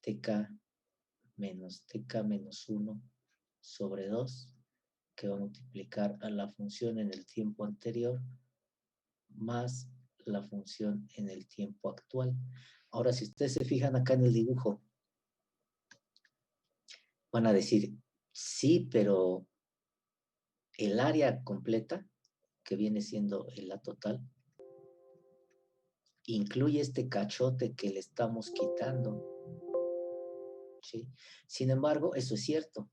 TK menos TK menos 1 sobre 2, que va a multiplicar a la función en el tiempo anterior más la función en el tiempo actual. Ahora, si ustedes se fijan acá en el dibujo, van a decir, sí, pero el área completa, que viene siendo la total, incluye este cachote que le estamos quitando. ¿Sí? Sin embargo, eso es cierto.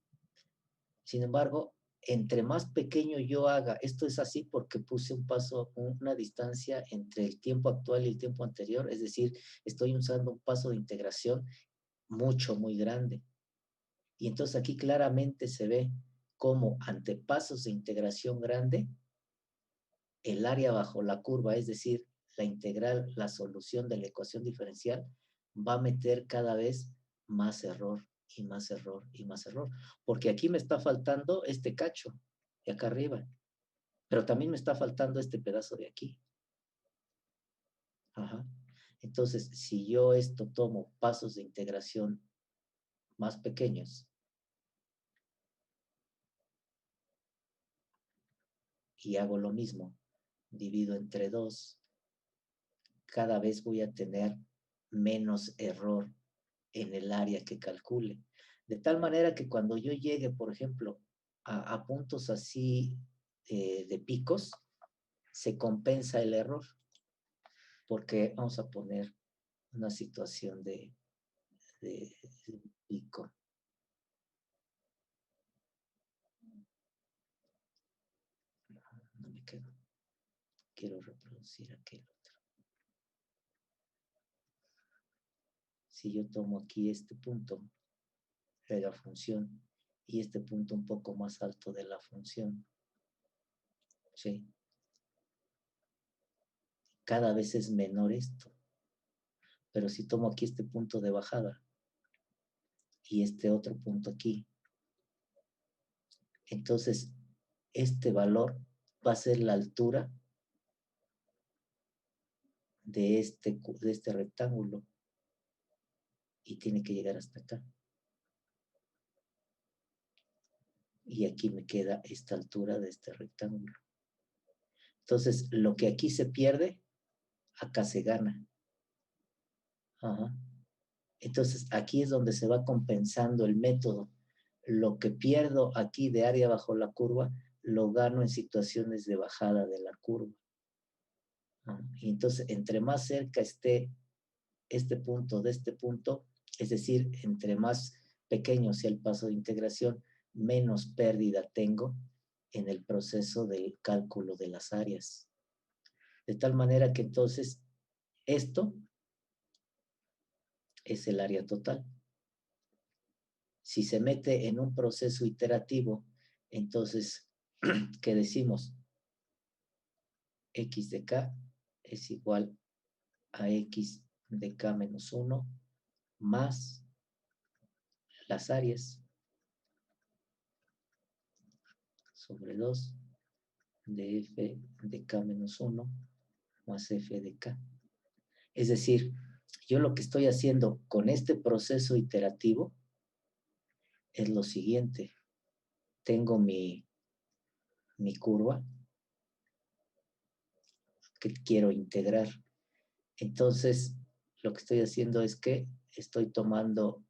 Sin embargo, entre más pequeño yo haga, esto es así porque puse un paso, una distancia entre el tiempo actual y el tiempo anterior, es decir, estoy usando un paso de integración muy grande. Y entonces aquí claramente se ve cómo ante pasos de integración grande, el área bajo la curva, es decir, la integral, la solución de la ecuación diferencial, va a meter cada vez más error y más error y más error. Porque aquí me está faltando este cacho de acá arriba, pero también me está faltando este pedazo de aquí. Ajá. Entonces, si yo esto tomo pasos de integración más pequeños y hago lo mismo, divido entre 2, cada vez voy a tener menos error en el área que calcule. De tal manera que cuando yo llegue, por ejemplo, a puntos así de picos, se compensa el error. Porque vamos a poner una situación de pico. No me quedo. Quiero reproducir aquel otro. Si yo tomo aquí este punto de la función y este punto un poco más alto de la función, ¿sí? Cada vez es menor esto. Pero si tomo aquí este punto de bajada y este otro punto aquí, entonces este valor va a ser la altura de este rectángulo y tiene que llegar hasta acá. Y aquí me queda esta altura de este rectángulo. Entonces, lo que aquí se pierde, acá se gana. Ajá. Entonces, aquí es donde se va compensando el método. Lo que pierdo aquí de área bajo la curva, lo gano en situaciones de bajada de la curva. Y entonces, entre más cerca esté este punto de este punto, es decir, entre más pequeño sea el paso de integración, menos pérdida tengo en el proceso del cálculo de las áreas. De tal manera que entonces esto es el área total. Si se mete en un proceso iterativo, entonces, ¿qué decimos? X de K es igual a X de K menos 1 más las áreas sobre 2 de F de K menos 1 más F de K. Es decir, yo lo que estoy haciendo con este proceso iterativo es lo siguiente. Tengo mi curva que quiero integrar. Entonces, lo que estoy haciendo es que estoy tomando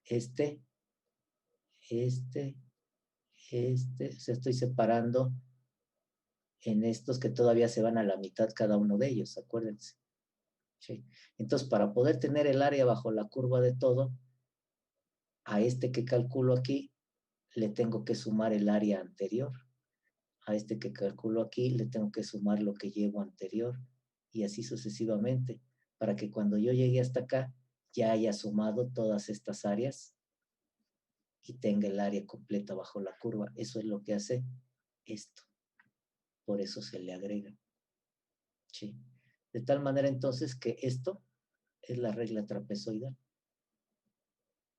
este, o sea, estoy separando en estos que todavía se van a la mitad cada uno de ellos, acuérdense. ¿Sí? Entonces, para poder tener el área bajo la curva de todo, a este que calculo aquí, le tengo que sumar el área anterior. A este que calculo aquí, le tengo que sumar lo que llevo anterior. Y así sucesivamente, para que cuando yo llegue hasta acá, ya haya sumado todas estas áreas y tenga el área completa bajo la curva. Eso es lo que hace esto. Por eso se le agrega. ¿Sí? De tal manera entonces que esto es la regla trapezoidal.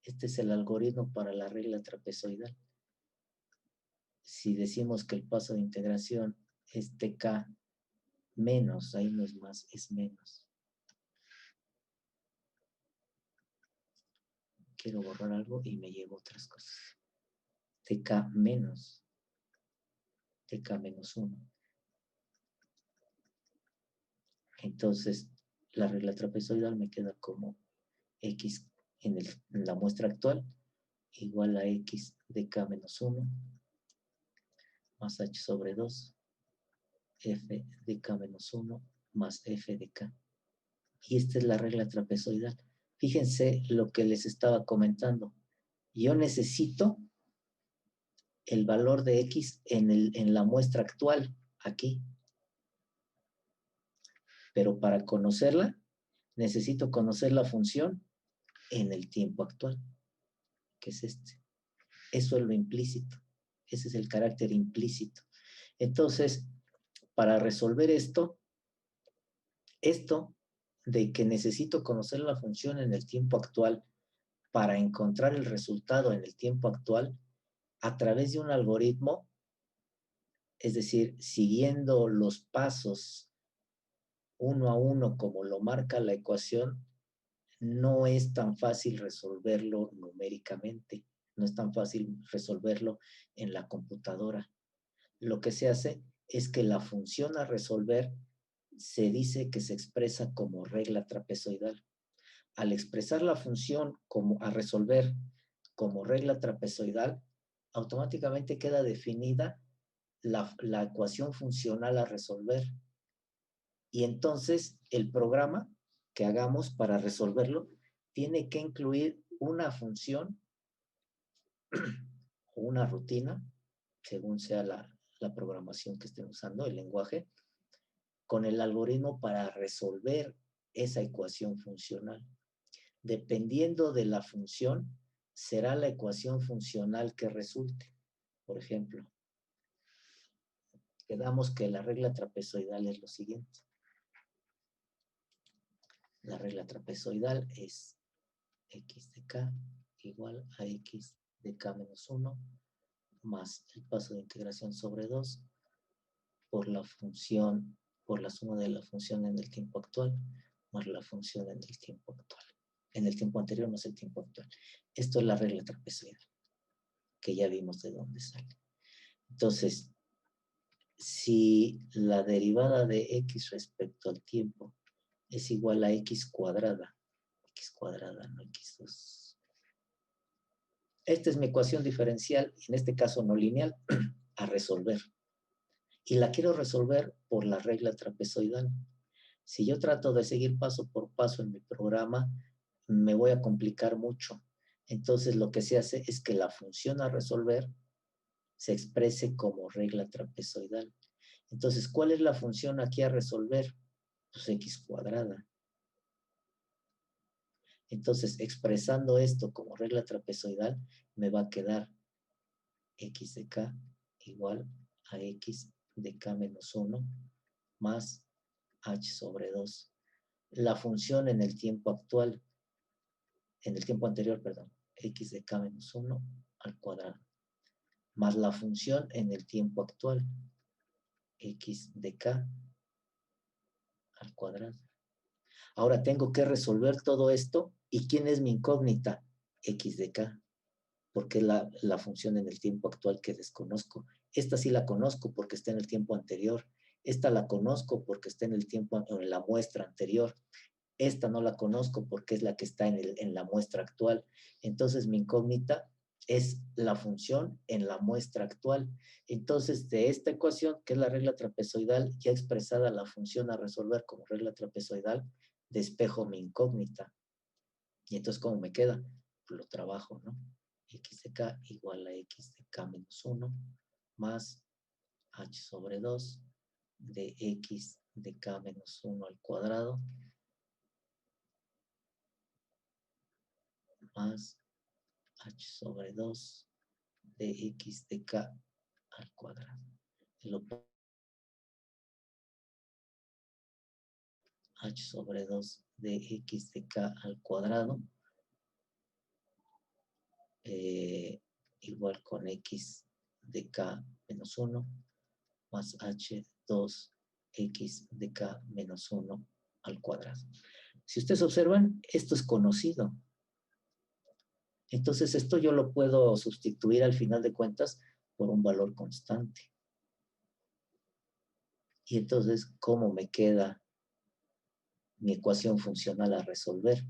Este es el algoritmo para la regla trapezoidal. Si decimos que el paso de integración es TK menos, ahí no es más, es menos. quiero borrar algo y me llevo otras cosas. TK menos TK menos 1. Entonces, la regla trapezoidal me queda como X en la muestra actual igual a X de K menos 1 más H sobre 2 F de K menos 1 más F de K. Y esta es la regla trapezoidal. Fíjense lo que les estaba comentando. Yo necesito el valor de X en la muestra actual, aquí. Pero para conocerla, necesito conocer la función en el tiempo actual, que es este. Eso es lo implícito. Ese es el carácter implícito. Entonces, para resolver esto de que necesito conocer la función en el tiempo actual para encontrar el resultado en el tiempo actual, a través de un algoritmo, es decir, siguiendo los pasos uno a uno como lo marca la ecuación, no es tan fácil resolverlo numéricamente, no es tan fácil resolverlo en la computadora. Lo que se hace es que la función a resolver se dice que se expresa como regla trapezoidal. Al expresar la función a resolver como regla trapezoidal, automáticamente queda definida la ecuación funcional a resolver. Y entonces el programa que hagamos para resolverlo tiene que incluir una función o una rutina, según sea la programación que estén usando, el lenguaje, con el algoritmo para resolver esa ecuación funcional. Dependiendo de la función, será la ecuación funcional que resulte. Por ejemplo, quedamos que la regla trapezoidal es lo siguiente. La regla trapezoidal es x de k igual a x de k menos 1 más el paso de integración sobre 2 por la función, por la suma de la función en el tiempo actual más la función en el tiempo actual. En el tiempo anterior más el tiempo actual. Esto es la regla trapezoidal, que ya vimos de dónde sale. Entonces, si la derivada de x respecto al tiempo es igual a x cuadrada, no x2. Esta es mi ecuación diferencial, en este caso no lineal, a resolver. Y la quiero resolver por la regla trapezoidal. Si yo trato de seguir paso por paso en mi programa, me voy a complicar mucho. Entonces, lo que se hace es que la función a resolver se exprese como regla trapezoidal. Entonces, ¿cuál es la función aquí a resolver? Pues x cuadrada. Entonces, expresando esto como regla trapezoidal, me va a quedar x de k igual a x de k menos 1 más h sobre 2. La función en el tiempo actual, en el tiempo anterior, perdón, x de k menos 1 al cuadrado, más la función en el tiempo actual, x de k al cuadrado. Ahora tengo que resolver todo esto. ¿Y quién es mi incógnita? X de k, porque es la función en el tiempo actual que desconozco. Esta sí la conozco porque está en el tiempo anterior. Esta la conozco porque está en el tiempo, en la muestra anterior. Esta no la conozco porque es la que está en la muestra actual. Entonces mi incógnita es la función en la muestra actual. Entonces de esta ecuación, que es la regla trapezoidal, ya expresada la función a resolver como regla trapezoidal, despejo mi incógnita. Y entonces, ¿cómo me queda? Pues lo trabajo, ¿no? X de k igual a x de k menos 1 más h sobre 2 de x de k menos 1 al cuadrado más h sobre 2 de x de k al cuadrado. H sobre 2 de x de k al cuadrado igual con x de k menos 1 más h2 x de k menos 1 al cuadrado. Si ustedes observan, esto es conocido. Entonces esto yo lo puedo sustituir al final de cuentas por un valor constante. Y entonces, ¿cómo me queda mi ecuación funcional a resolver?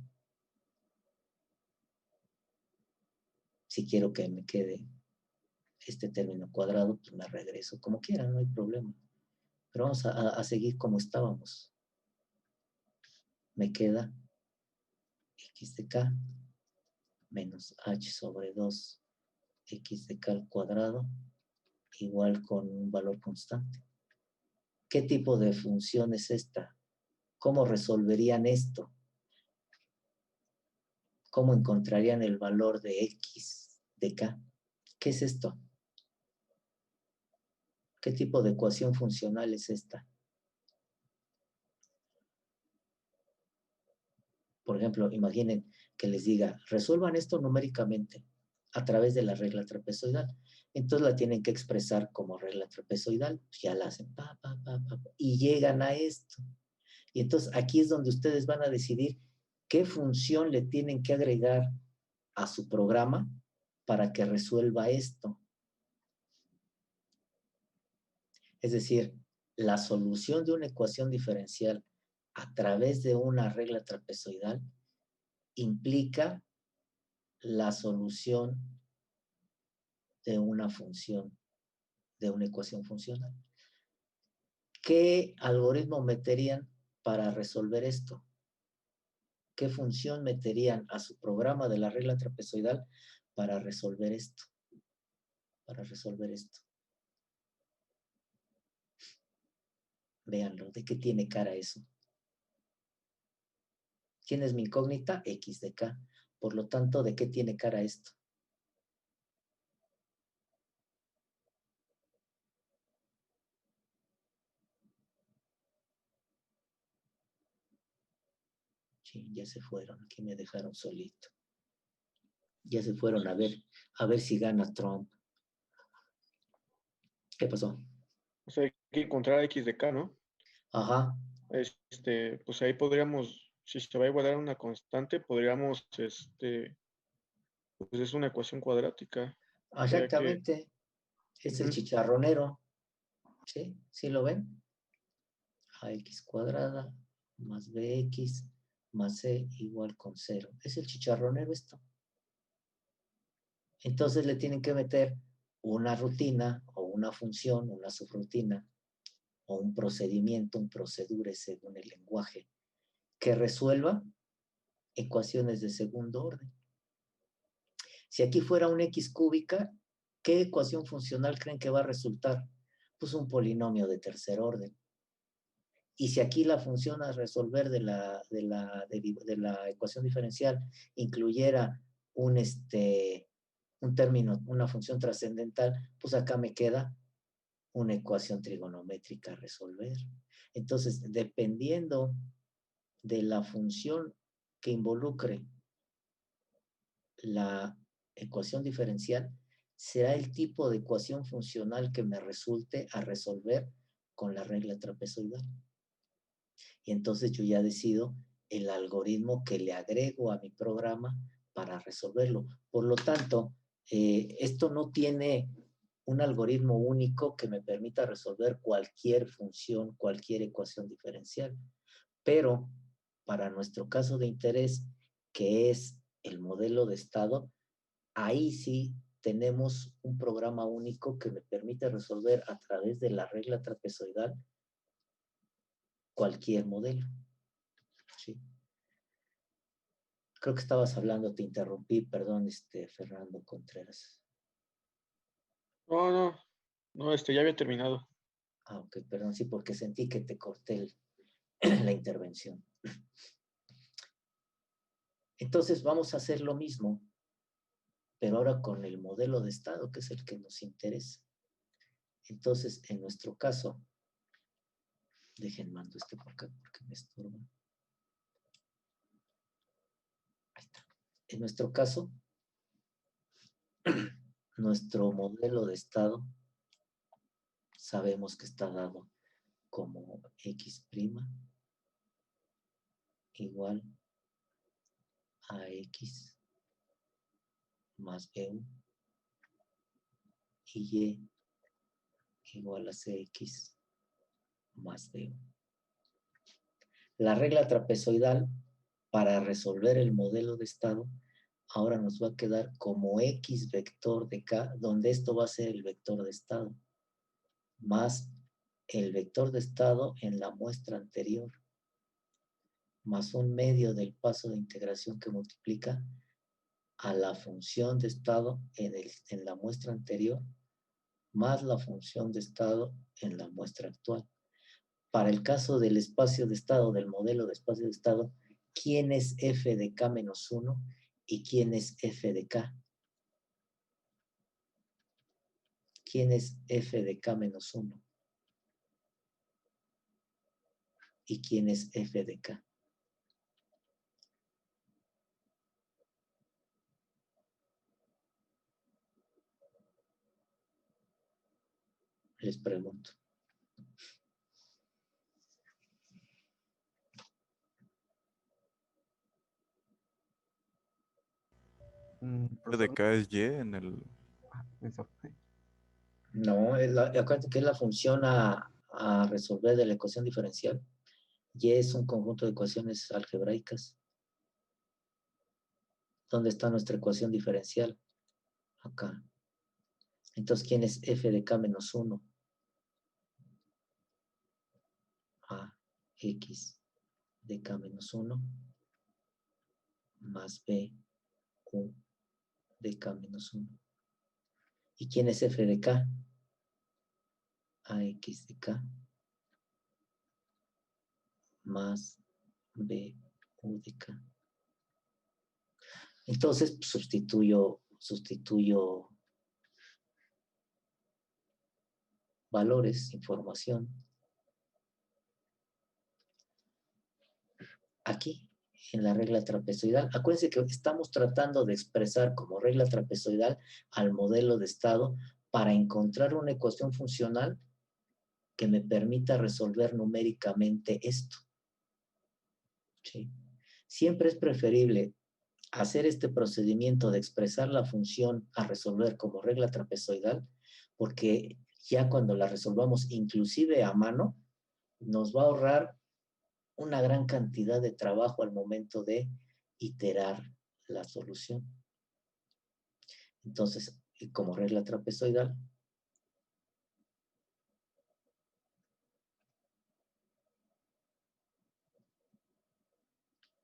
Si quiero que me quede este término cuadrado, pues me regreso como quiera, no hay problema. Pero vamos a seguir como estábamos. Me queda x de k menos h sobre 2 x de k al cuadrado igual con un valor constante. ¿Qué tipo de función es esta? ¿Cómo resolverían esto? ¿Cómo encontrarían el valor de x de k? ¿Qué es esto? ¿Qué tipo de ecuación funcional es esta? Por ejemplo, imaginen que les diga, resuelvan esto numéricamente a través de la regla trapezoidal. Entonces la tienen que expresar como regla trapezoidal. Pues ya la hacen, y llegan a esto. Y entonces aquí es donde ustedes van a decidir qué función le tienen que agregar a su programa para que resuelva esto. Es decir, la solución de una ecuación diferencial a través de una regla trapezoidal implica la solución de una función, de una ecuación funcional. ¿Qué algoritmo meterían para resolver esto? ¿Qué función meterían a su programa de la regla trapezoidal para resolver esto? Para resolver esto. Véanlo, ¿de qué tiene cara eso? ¿Quién es mi incógnita? X de K. Por lo tanto, ¿de qué tiene cara esto? Sí, ya se fueron, aquí me dejaron solito. Ya se fueron a ver si gana Trump. ¿Qué pasó? O sea, hay que encontrar x de k, ¿no? Ajá, Pues ahí podríamos, si se va a igualar a una constante, podríamos, pues es una ecuación cuadrática. O sea que, exactamente. Es el ujú, chicharronero. ¿Sí? ¿Sí lo ven? AX cuadrada más BX más C igual con 0. Es el chicharronero esto. Entonces le tienen que meter una rutina o una función, una subrutina o un procedimiento, un procedure según el lenguaje, que resuelva ecuaciones de segundo orden. Si aquí fuera una X cúbica, ¿qué ecuación funcional creen que va a resultar? Pues un polinomio de tercer orden. Y si aquí la función a resolver de la ecuación diferencial incluyera un término, una función trascendental, pues acá me queda una ecuación trigonométrica a resolver. Entonces, dependiendo de la función que involucre la ecuación diferencial, será el tipo de ecuación funcional que me resulte a resolver con la regla trapezoidal. Y entonces yo ya decido el algoritmo que le agrego a mi programa para resolverlo. Por lo tanto, esto no tiene un algoritmo único que me permita resolver cualquier función, cualquier ecuación diferencial. Pero para nuestro caso de interés, que es el modelo de estado, ahí sí tenemos un programa único que me permite resolver a través de la regla trapezoidal cualquier modelo. ¿Sí? Creo que estabas hablando, te interrumpí, perdón, Fernando Contreras. no, no, no, ya había terminado. Ah, ok, perdón, sí, porque sentí que te corté la intervención. Entonces vamos a hacer lo mismo, pero ahora con el modelo de estado, que es el que nos interesa. Entonces, en nuestro caso, dejen mando por acá porque me estorba. Ahí está. En nuestro caso, nuestro modelo de estado sabemos que está dado como x' igual a x más B1 y Y igual a CX más D1. La regla trapezoidal para resolver el modelo de estado ahora nos va a quedar como X vector de K, donde esto va a ser el vector de estado, más el vector de estado en la muestra anterior, más un medio del paso de integración que multiplica a la función de estado en la muestra anterior, más la función de estado en la muestra actual. Para el caso del espacio de estado, del modelo de espacio de estado, ¿quién es f de k menos 1 y quién es f de k? ¿Quién es f de k menos 1? ¿Y quién es f de k? Les pregunto. F de K es Y en el... Exacto. No, acuérdense que es la función a resolver de la ecuación diferencial. Y es un conjunto de ecuaciones algebraicas. ¿Dónde está nuestra ecuación diferencial? Acá. Entonces, ¿quién es f de k menos 1? A x de k menos 1 más b u de k menos 1. ¿Y quién es f de k? Ax de k más b u de k. Entonces, pues, sustituyo valores, información. Aquí, en la regla trapezoidal. Acuérdense que estamos tratando de expresar como regla trapezoidal al modelo de estado para encontrar una ecuación funcional que me permita resolver numéricamente esto. ¿Sí? Siempre es preferible hacer este procedimiento de expresar la función a resolver como regla trapezoidal, porque ya cuando la resolvamos inclusive a mano, nos va a ahorrar una gran cantidad de trabajo al momento de iterar la solución. Entonces, como regla trapezoidal,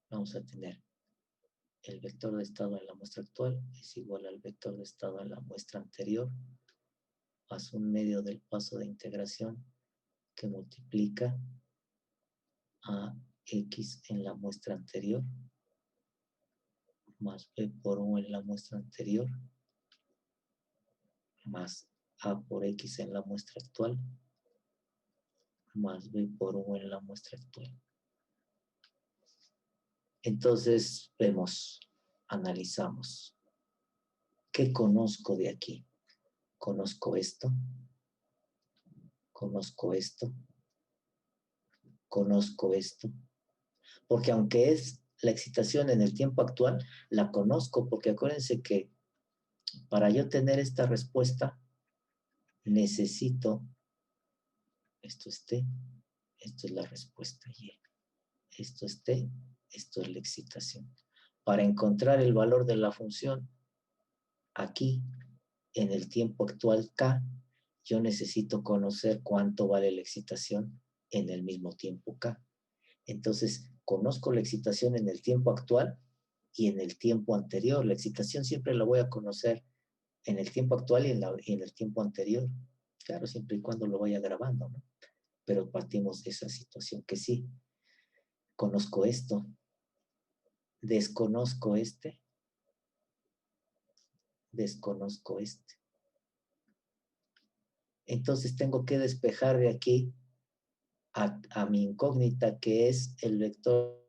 vamos a tener el vector de estado en la muestra actual es igual al vector de estado en la muestra anterior, más un medio del paso de integración que multiplica a x en la muestra anterior, más b por 1 en la muestra anterior, más a por x en la muestra actual, más b por 1 en la muestra actual. Entonces, vemos, analizamos. ¿Qué conozco de aquí? Conozco esto, conozco esto, conozco esto. Porque aunque es la excitación en el tiempo actual, la conozco, porque acuérdense que para yo tener esta respuesta, necesito, esto es T, esto es la respuesta Y, esto es T, esto es la excitación. Para encontrar el valor de la función, aquí, en el tiempo actual K, yo necesito conocer cuánto vale la excitación en el mismo tiempo K. Entonces, conozco la excitación en el tiempo actual y en el tiempo anterior. La excitación siempre la voy a conocer en el tiempo actual y en el tiempo anterior. Claro, siempre y cuando lo vaya grabando, ¿no? Pero partimos de esa situación que sí, conozco esto, desconozco desconozco este. Entonces tengo que despejar de aquí a mi incógnita, que es el vector.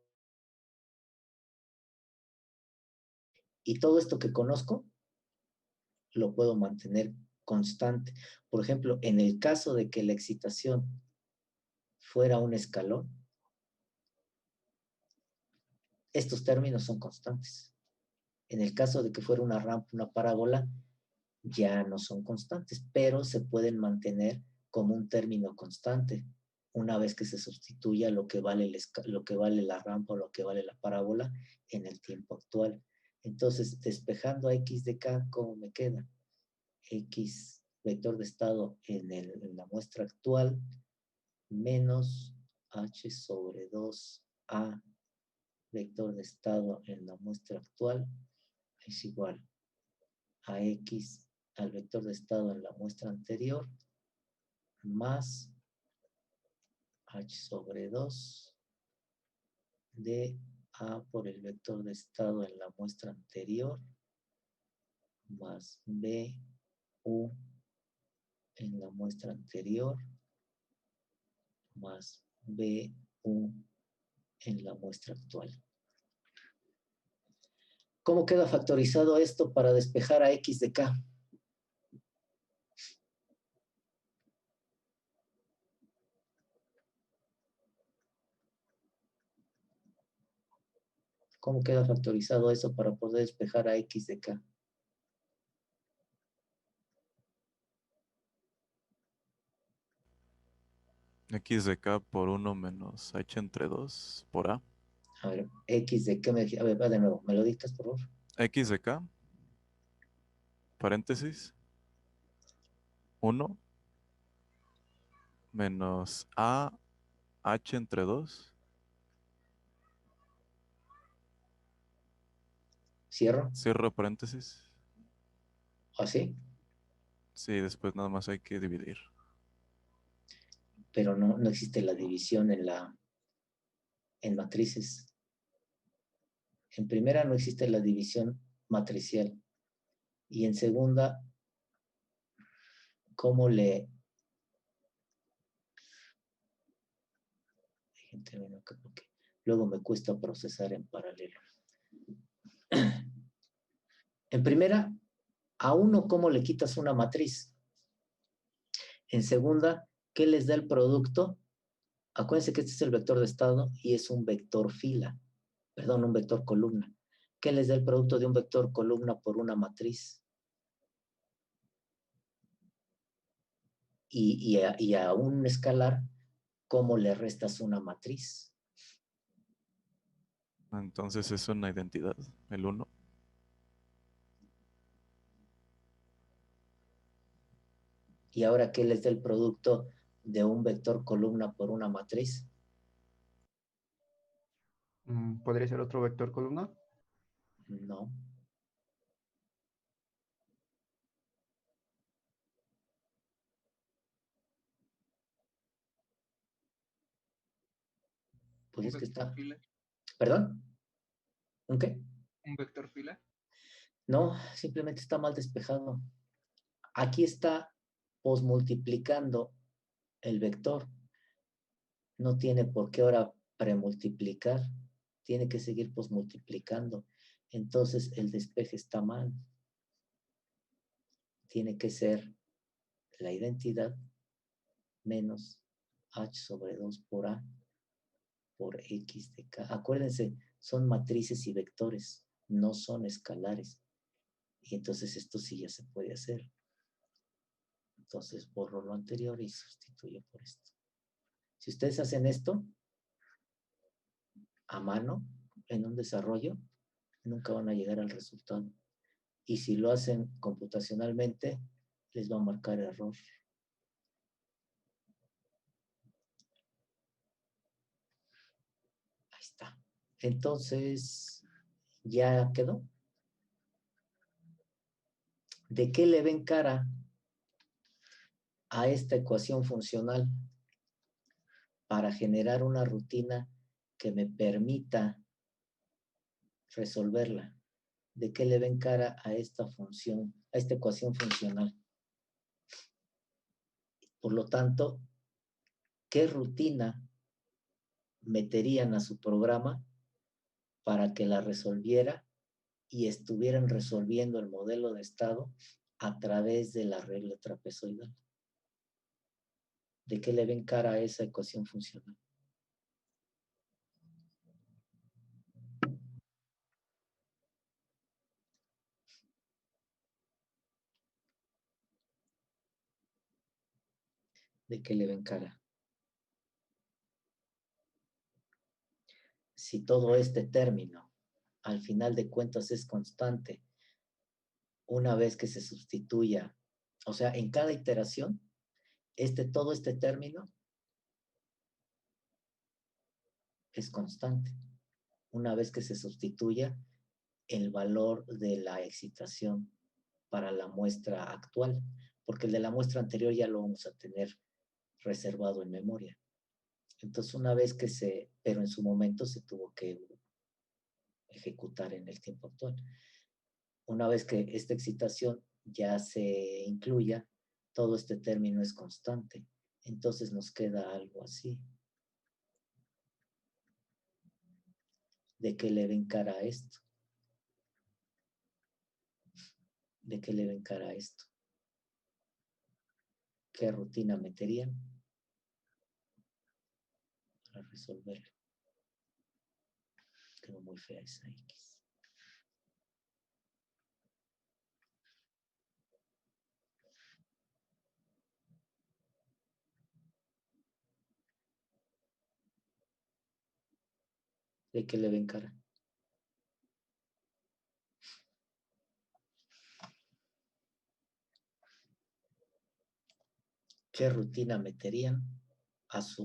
Y todo esto que conozco, lo puedo mantener constante. Por ejemplo, en el caso de que la excitación fuera un escalón, estos términos son constantes. En el caso de que fuera una rampa, una parábola, ya no son constantes, pero se pueden mantener como un término constante una vez que se sustituya lo que vale la rampa o lo que vale la parábola en el tiempo actual. Entonces, despejando a x de k, ¿cómo me queda? X, vector de estado en la muestra actual, menos h sobre 2a, vector de estado en la muestra actual, es igual a x al vector de estado en la muestra anterior, más h sobre 2 de a por el vector de estado en la muestra anterior, más b u en la muestra anterior, más b u en la muestra actual. ¿Cómo queda factorizado esto para despejar a x de k? ¿Cómo queda factorizado eso para poder despejar a x de k? X de K por 1 menos H entre 2 por A. A ver, x de k, a ver, va de nuevo, ¿me lo dictas, por favor? X de K, paréntesis, 1 menos A H entre 2. ¿Cierro? Cierro paréntesis. ¿Así? Sí, después nada más hay que dividir. Pero no existe la división en matrices. En primera no existe la división matricial. Y en segunda, ¿cómo le... Porque luego me cuesta procesar en paralelo. En primera, a uno, ¿cómo le quitas una matriz? En segunda, ¿qué les da el producto? Acuérdense que este es el vector de estado y es un vector fila. Perdón, un vector columna. ¿Qué les da el producto de un vector columna por una matriz? Y a un escalar, ¿cómo le restas una matriz? Entonces es una identidad, el 1. Y ahora, ¿qué les da el producto de un vector columna por una matriz? ¿Podría ser otro vector columna? No. Pues ¿Un es que vector está... fila? ¿Perdón? ¿Un qué? ¿Un vector fila? No, simplemente está mal despejado. Aquí está posmultiplicando el vector. No tiene por qué ahora premultiplicar. Tiene que seguir posmultiplicando. Entonces el despeje está mal. Tiene que ser la identidad menos h sobre 2 por a por x de k. Acuérdense, son matrices y vectores, no son escalares. Y entonces esto sí ya se puede hacer. Entonces borro lo anterior y sustituyo por esto. Si ustedes hacen esto a mano, en un desarrollo, nunca van a llegar al resultado. Y si lo hacen computacionalmente, les va a marcar error. Ahí está. Entonces, ¿ya quedó? ¿De qué le ven cara a esta ecuación funcional para generar una rutina que me permita resolverla? ¿De qué le ven cara a esta función, a esta ecuación funcional? Por lo tanto, ¿qué rutina meterían a su programa para que la resolviera y estuvieran resolviendo el modelo de estado a través de la regla trapezoidal? ¿De qué le ven cara a esa ecuación funcional? ¿De qué le ven cara? Si todo este término, al final de cuentas, es constante, una vez que se sustituya, o sea, en cada iteración, todo este término es constante. Una vez que se sustituya el valor de la excitación para la muestra actual, porque el de la muestra anterior ya lo vamos a tener reservado en memoria. Entonces, una vez que pero en su momento se tuvo que ejecutar en el tiempo actual. Una vez que esta excitación ya se incluya, todo este término es constante. Entonces nos queda algo así. ¿De qué le ven cara a esto? ¿De qué le ven cara a esto? ¿Qué rutina meterían para resolverlo? Quedó muy fea esa X. ¿De qué le ven cara? ¿Qué rutina meterían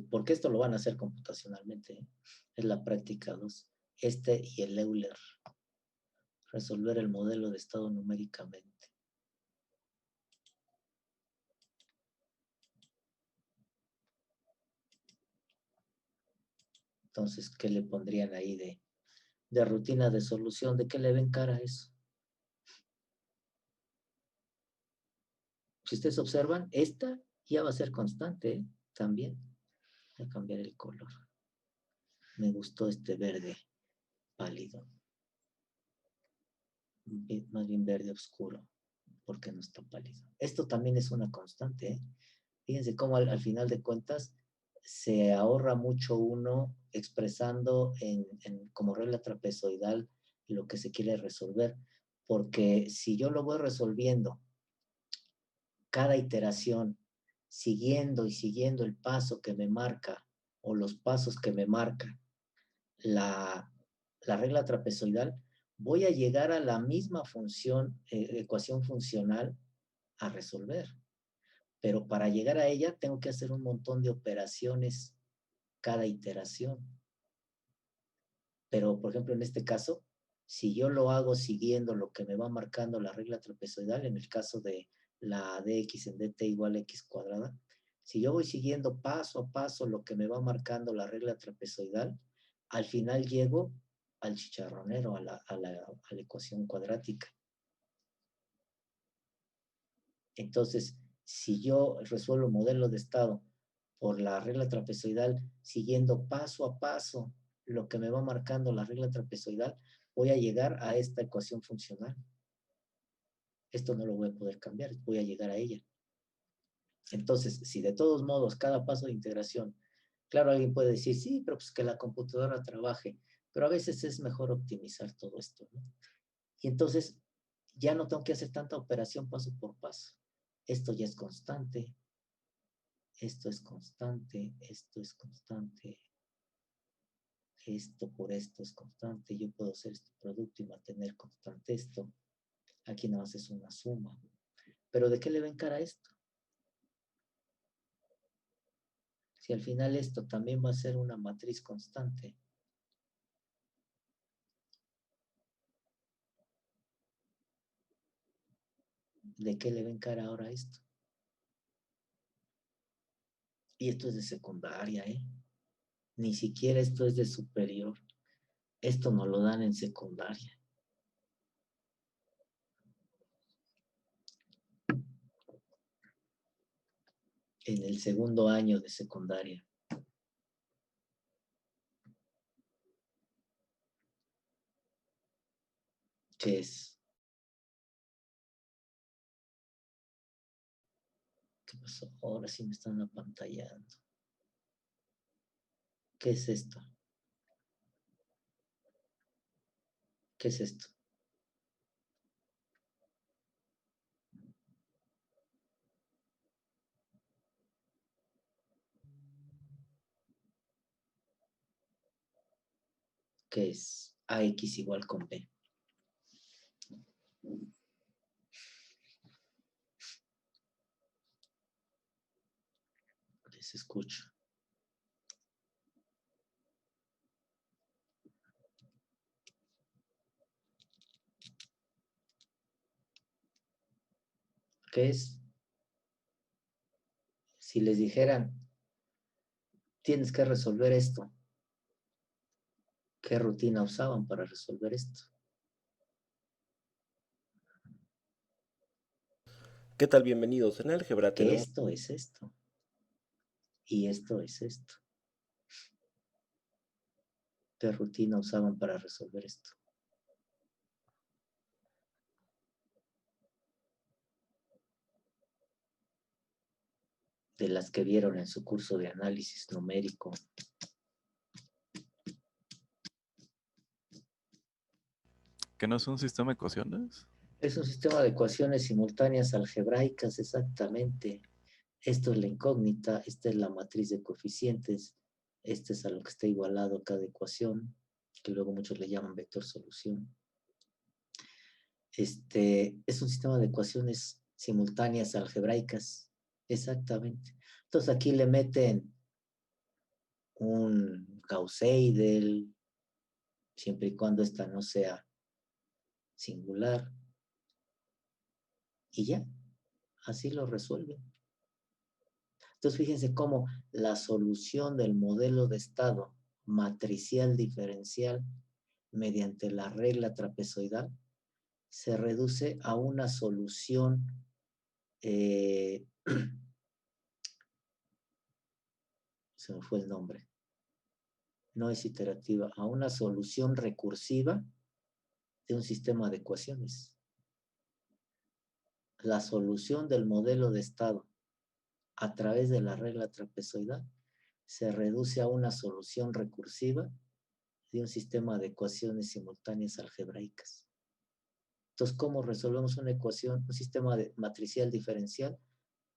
porque esto lo van a hacer computacionalmente, ¿eh? Es la práctica 2. Y el Euler. Resolver el modelo de estado numéricamente. Entonces, ¿qué le pondrían ahí de rutina de solución? ¿De qué le ven cara a eso? Si ustedes observan, esta ya va a ser constante, ¿eh? También. Voy a cambiar el color. Me gustó este verde pálido. Más bien verde oscuro, porque no está pálido. Esto también es una constante, ¿eh? Fíjense cómo al final de cuentas se ahorra mucho uno expresando como regla trapezoidal lo que se quiere resolver, porque si yo lo voy resolviendo cada iteración, siguiendo y siguiendo el paso que me marca o los pasos que me marca la regla trapezoidal, voy a llegar a la misma ecuación funcional a resolver. Pero para llegar a ella tengo que hacer un montón de operaciones cada iteración. Pero, por ejemplo, en este caso, si yo lo hago siguiendo lo que me va marcando la regla trapezoidal, en el caso de la dx en dt igual a x cuadrada, si yo voy siguiendo paso a paso lo que me va marcando la regla trapezoidal, al final llego al chicharronero, a la ecuación cuadrática. Entonces, si yo resuelvo modelo de estado por la regla trapezoidal, siguiendo paso a paso lo que me va marcando la regla trapezoidal, voy a llegar a esta ecuación funcional. Esto no lo voy a poder cambiar, voy a llegar a ella. Entonces, si de todos modos cada paso de integración, claro, alguien puede decir, sí, pero pues que la computadora trabaje, pero a veces es mejor optimizar todo esto, ¿no? Y entonces ya no tengo que hacer tanta operación paso por paso. Esto ya es constante, esto es constante, esto es constante, esto por esto es constante, yo puedo hacer este producto y mantener constante esto. Aquí nada más es una suma. Pero ¿de qué le ven cara a esto? Si al final esto también va a ser una matriz constante. ¿De qué le ven cara ahora a esto? Y esto es de secundaria, ¿eh? Ni siquiera esto es de superior. Esto nos lo dan en secundaria. En el segundo año de secundaria. ¿Qué es? ¿Qué pasó? Ahora sí me están apantallando. ¿Qué es esto? ¿Qué es esto? que es AX igual con B. Les escucho. ¿Qué es? Si les dijeran, tienes que resolver esto, ¿qué rutina usaban para resolver esto? ¿Qué tal? Bienvenidos. En álgebra Que tenemos... esto es esto. Y esto es esto. ¿Qué rutina usaban para resolver esto? De las que vieron en su curso de análisis numérico. ¿Que no es un sistema de ecuaciones? Es un sistema de ecuaciones simultáneas algebraicas, exactamente. Esto es la incógnita, esta es la matriz de coeficientes, este es a lo que está igualado cada ecuación, que luego muchos le llaman vector solución. Es un sistema de ecuaciones simultáneas algebraicas, exactamente. Entonces aquí le meten un Gauss-Seidel, siempre y cuando esta no sea singular, y ya, así lo resuelven. Entonces fíjense cómo la solución del modelo de estado matricial diferencial mediante la regla trapezoidal se reduce a una solución se me fue el nombre, no es iterativa, a una solución recursiva de un sistema de ecuaciones. La solución del modelo de estado a través de la regla trapezoidal se reduce a una solución recursiva de un sistema de ecuaciones simultáneas algebraicas. Entonces, ¿cómo resolvemos una ecuación, un sistema matricial diferencial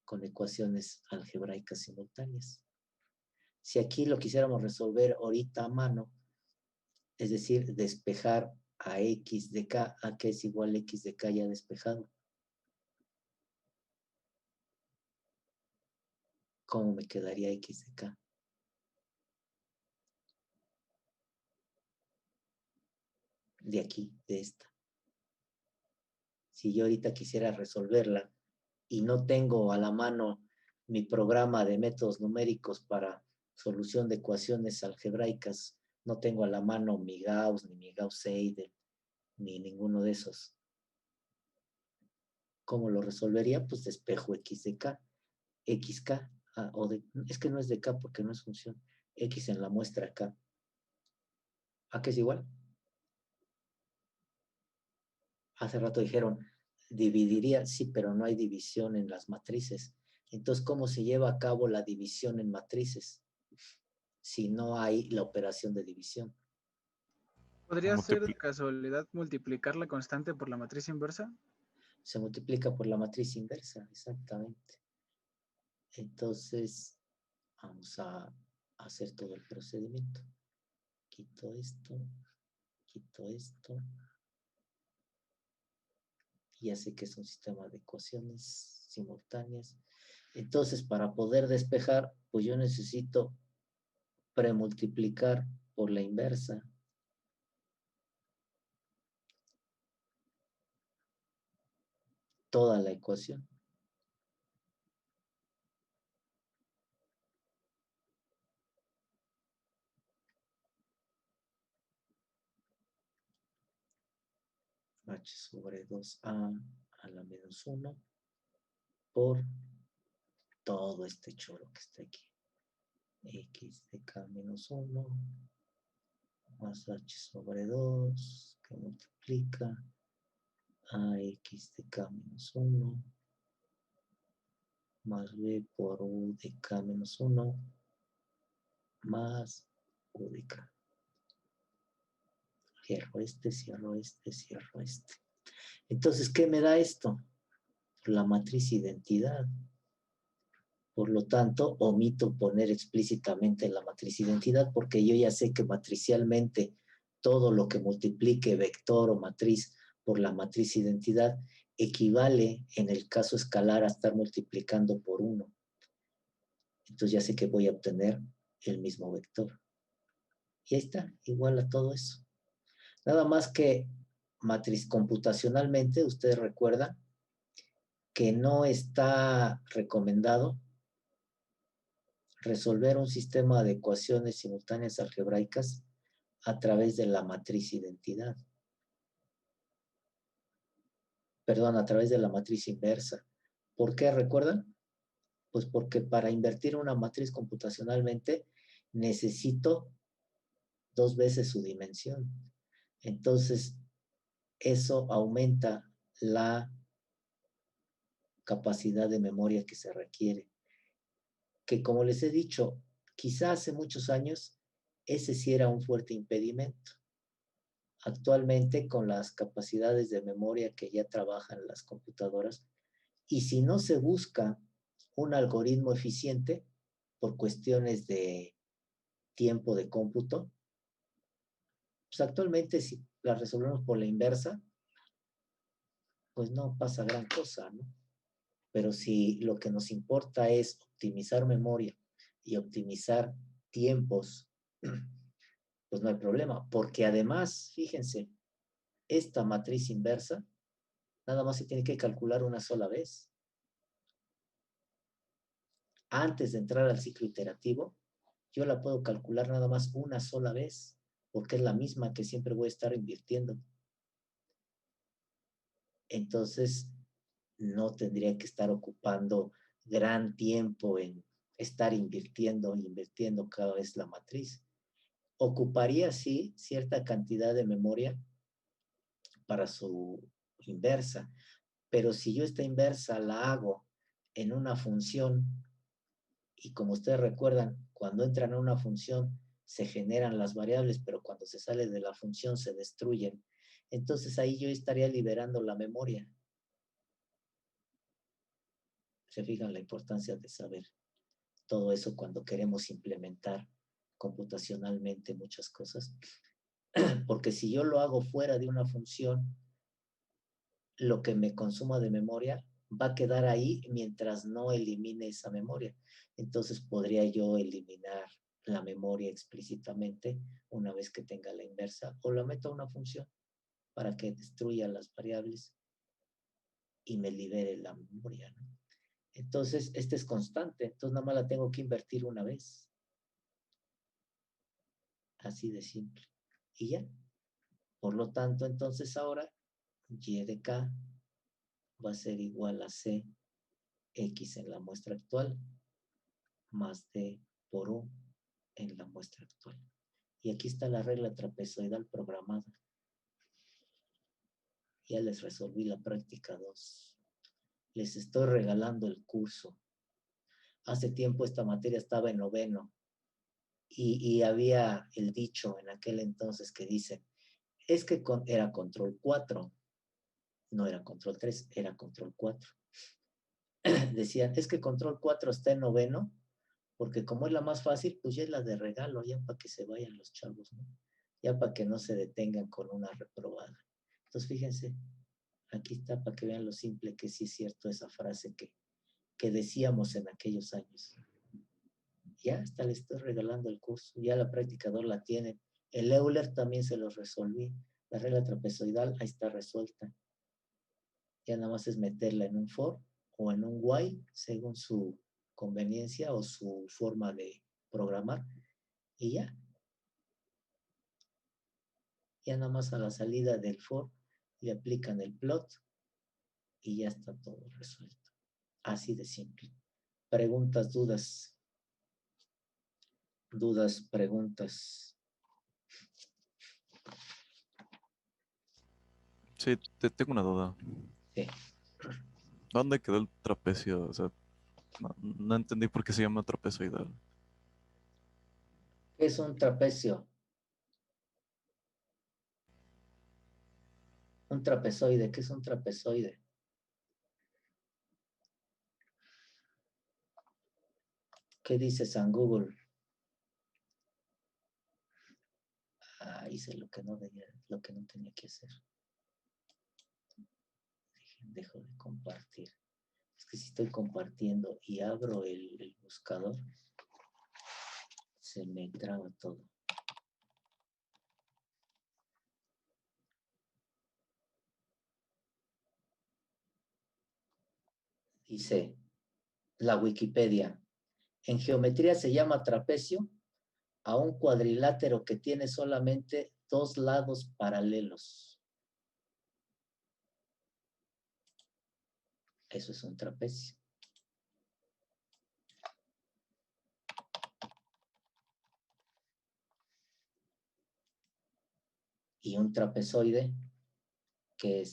con ecuaciones algebraicas simultáneas? Si aquí lo quisiéramos resolver ahorita a mano, es decir, despejar a x de k, a que es igual a x de k ya despejado, ¿cómo me quedaría x de k? De aquí, de esta. Si yo ahorita quisiera resolverla y no tengo a la mano mi programa de métodos numéricos para solución de ecuaciones algebraicas, no tengo a la mano mi Gauss, ni mi Gauss-Seidel, ni ninguno de esos. ¿Cómo lo resolvería? Pues despejo x de k, xk, es que no es de k porque no es función, x en la muestra k. ¿A qué es igual? Hace rato dijeron, dividiría, sí, pero no hay división en las matrices. Entonces, ¿cómo se lleva a cabo la división en matrices si no hay la operación de división? ¿Podría ser de casualidad multiplicar la constante por la matriz inversa? Se multiplica por la matriz inversa, exactamente. Entonces, vamos a hacer todo el procedimiento. Quito esto, y ya sé que es un sistema de ecuaciones simultáneas. Entonces, para poder despejar, pues yo necesito premultiplicar por la inversa. Toda la ecuación. H sobre 2a a la menos 1 por todo este choro que está aquí. X de k menos 1 más h sobre 2 que multiplica a x de k menos 1 más b por u de k menos 1 más u de k. Cierro este, cierro este, cierro este. Entonces, ¿qué me da esto? La matriz identidad. Por lo tanto, omito poner explícitamente la matriz identidad porque yo ya sé que matricialmente todo lo que multiplique vector o matriz por la matriz identidad equivale en el caso escalar a estar multiplicando por 1. Entonces ya sé que voy a obtener el mismo vector. Y ahí está, igual a todo eso. Nada más que matriz computacionalmente, ustedes recuerdan que no está recomendado resolver un sistema de ecuaciones simultáneas algebraicas a través de la matriz identidad. Perdón, a través de la matriz inversa. ¿Por qué? ¿Recuerdan? Pues porque para invertir una matriz computacionalmente necesito 2 veces su dimensión. Entonces, eso aumenta la capacidad de memoria que se requiere. Que como les he dicho, quizá hace muchos años ese sí era un fuerte impedimento. Actualmente, con las capacidades de memoria que ya trabajan las computadoras, y si no se busca un algoritmo eficiente por cuestiones de tiempo de cómputo, pues actualmente si la resolvemos por la inversa, pues no pasa gran cosa, ¿no? Pero si lo que nos importa es optimizar memoria y optimizar tiempos, pues no hay problema, porque además, fíjense, esta matriz inversa nada más se tiene que calcular una sola vez. Antes de entrar al ciclo iterativo, yo la puedo calcular nada más una sola vez, porque es la misma que siempre voy a estar invirtiendo. Entonces, no tendría que estar ocupando gran tiempo en estar invirtiendo cada vez la matriz. Ocuparía, sí, cierta cantidad de memoria para su inversa, pero si yo esta inversa la hago en una función, y como ustedes recuerdan, cuando entran a una función se generan las variables, pero cuando se sale de la función se destruyen, entonces ahí yo estaría liberando la memoria. Se fijan la importancia de saber todo eso cuando queremos implementar computacionalmente muchas cosas. Porque si yo lo hago fuera de una función, lo que me consuma de memoria va a quedar ahí mientras no elimine esa memoria. Entonces podría yo eliminar la memoria explícitamente una vez que tenga la inversa, o la meto a una función para que destruya las variables y me libere la memoria, ¿no? Entonces, este es constante, entonces nada más la tengo que invertir una vez. Así de simple. Y ya. Por lo tanto, entonces ahora y de k va a ser igual a c x en la muestra actual más d por u en la muestra actual. Y aquí está la regla trapezoidal programada. Ya les resolví la práctica 2. Les estoy regalando el curso. Hace tiempo esta materia estaba en noveno y había el dicho en aquel entonces que dice, es que era control 4, no era control 3, era control 4. Decían, es que control 4 está en noveno, porque como es la más fácil, pues ya es la de regalo, ya para que se vayan los chavos, ¿no? Ya para que no se detengan con una reprobada. Entonces, fíjense, aquí está para que vean lo simple que sí es cierto esa frase que decíamos en aquellos años. Ya hasta le estoy regalando el curso, ya la práctica 2 la tienen. El Euler también se los resolví. La regla trapezoidal ahí está resuelta. Ya nada más es meterla en un for o en un while, según su conveniencia o su forma de programar. Y ya. Ya nada más a la salida del for le aplican el plot y ya está todo resuelto. Así de simple. Preguntas, dudas. Dudas, preguntas. Sí, tengo una duda. Sí. ¿Dónde quedó el trapecio? O sea, no entendí por qué se llama trapezoidal. ¿Qué es un trapecio? Un trapezoide. ¿Qué es un trapezoide? ¿Qué dice San Google? hice lo que no tenía que hacer. Dejo de compartir. Es que si estoy compartiendo y abro el buscador, se me traba todo. Dice la Wikipedia. En geometría se llama trapecio a un cuadrilátero que tiene solamente dos lados paralelos. Eso es un trapecio. Y un trapezoide, que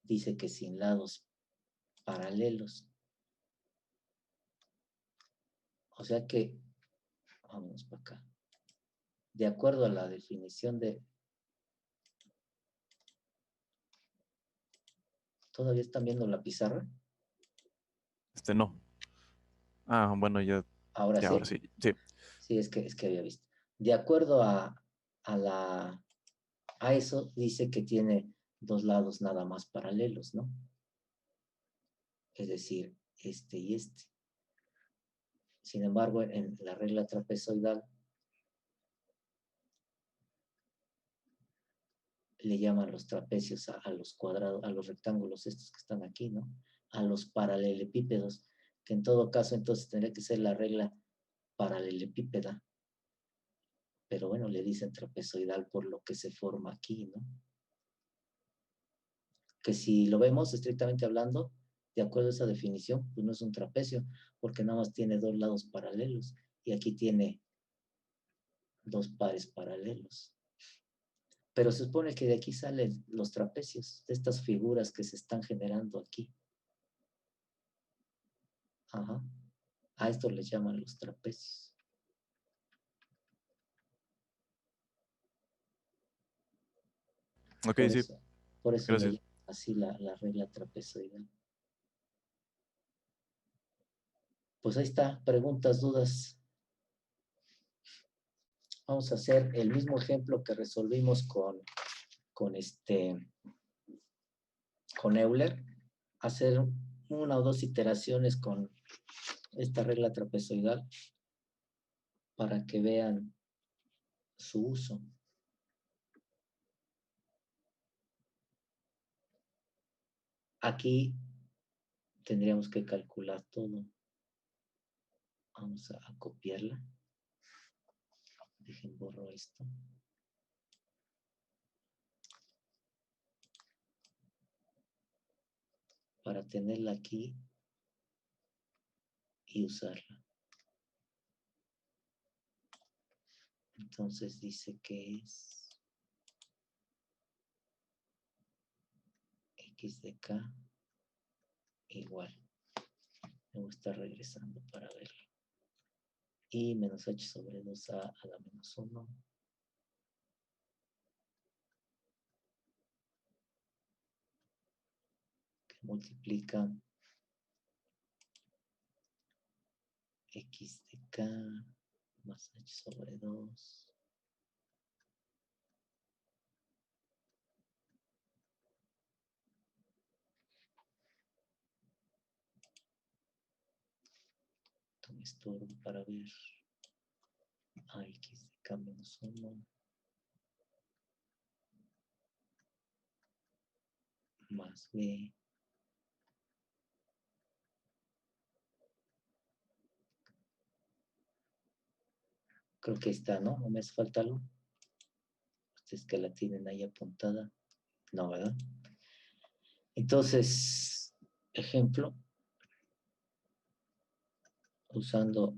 dice que sin lados paralelos. O sea que, vamos para acá. De acuerdo a la definición de... ¿Todavía están viendo la pizarra? No. Ah, bueno, ya Ahora sí. ahora sí. Sí. Sí, es que había visto. De acuerdo a eso, dice que tiene dos lados nada más paralelos, ¿no? Es decir, este y este. Sin embargo, en la regla trapezoidal le llaman los trapecios a los cuadrados, a los rectángulos estos que están aquí, ¿no? A los paralelepípedos, que en todo caso entonces tendría que ser la regla paralelepípeda. Pero bueno, le dicen trapezoidal por lo que se forma aquí, ¿no? Que si lo vemos estrictamente hablando, de acuerdo a esa definición, pues no es un trapecio, porque nada más tiene dos lados paralelos, y aquí tiene dos pares paralelos. Pero se supone que de aquí salen los trapecios, de estas figuras que se están generando aquí. Ajá. A esto les llaman los trapecios. Ok, sí. Por eso le Gracias. llaman así la regla trapezoidal. Pues ahí está, preguntas, dudas. Vamos a hacer el mismo ejemplo que resolvimos con Euler. Hacer una o dos iteraciones con esta regla trapezoidal para que vean su uso. Aquí tendríamos que calcular todo. Vamos a copiarla. Dejen borro esto. Para tenerla aquí y usarla. Entonces dice que es x de k igual. Me voy a estar regresando para verlo. Y menos h sobre 2a a la menos 1. Que multiplica x de k más h sobre 2. Tome estorbo para ver a x de k menos 1 más b creo que está, ¿no? ¿No me hace falta algo? Ustedes que la tienen ahí apuntada. No, ¿verdad? Entonces, ejemplo, usando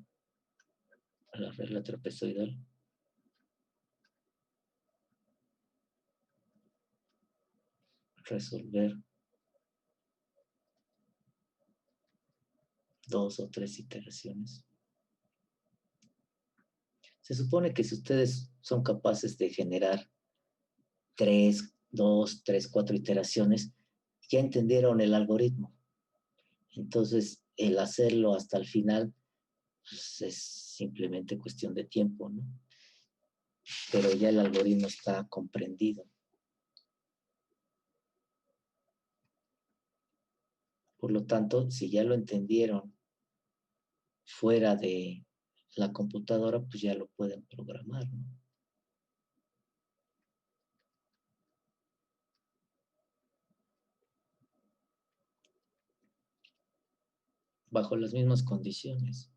la regla trapezoidal. Resolver dos o tres iteraciones. Se supone que si ustedes son capaces de generar 2, 3, 4 iteraciones, ya entendieron el algoritmo. Entonces, el hacerlo hasta el final pues, es simplemente cuestión de tiempo, ¿no? pero ya el algoritmo está comprendido. Por lo tanto, si ya lo entendieron fuera de la computadora, pues ya lo pueden programar, ¿no? Bajo las mismas condiciones.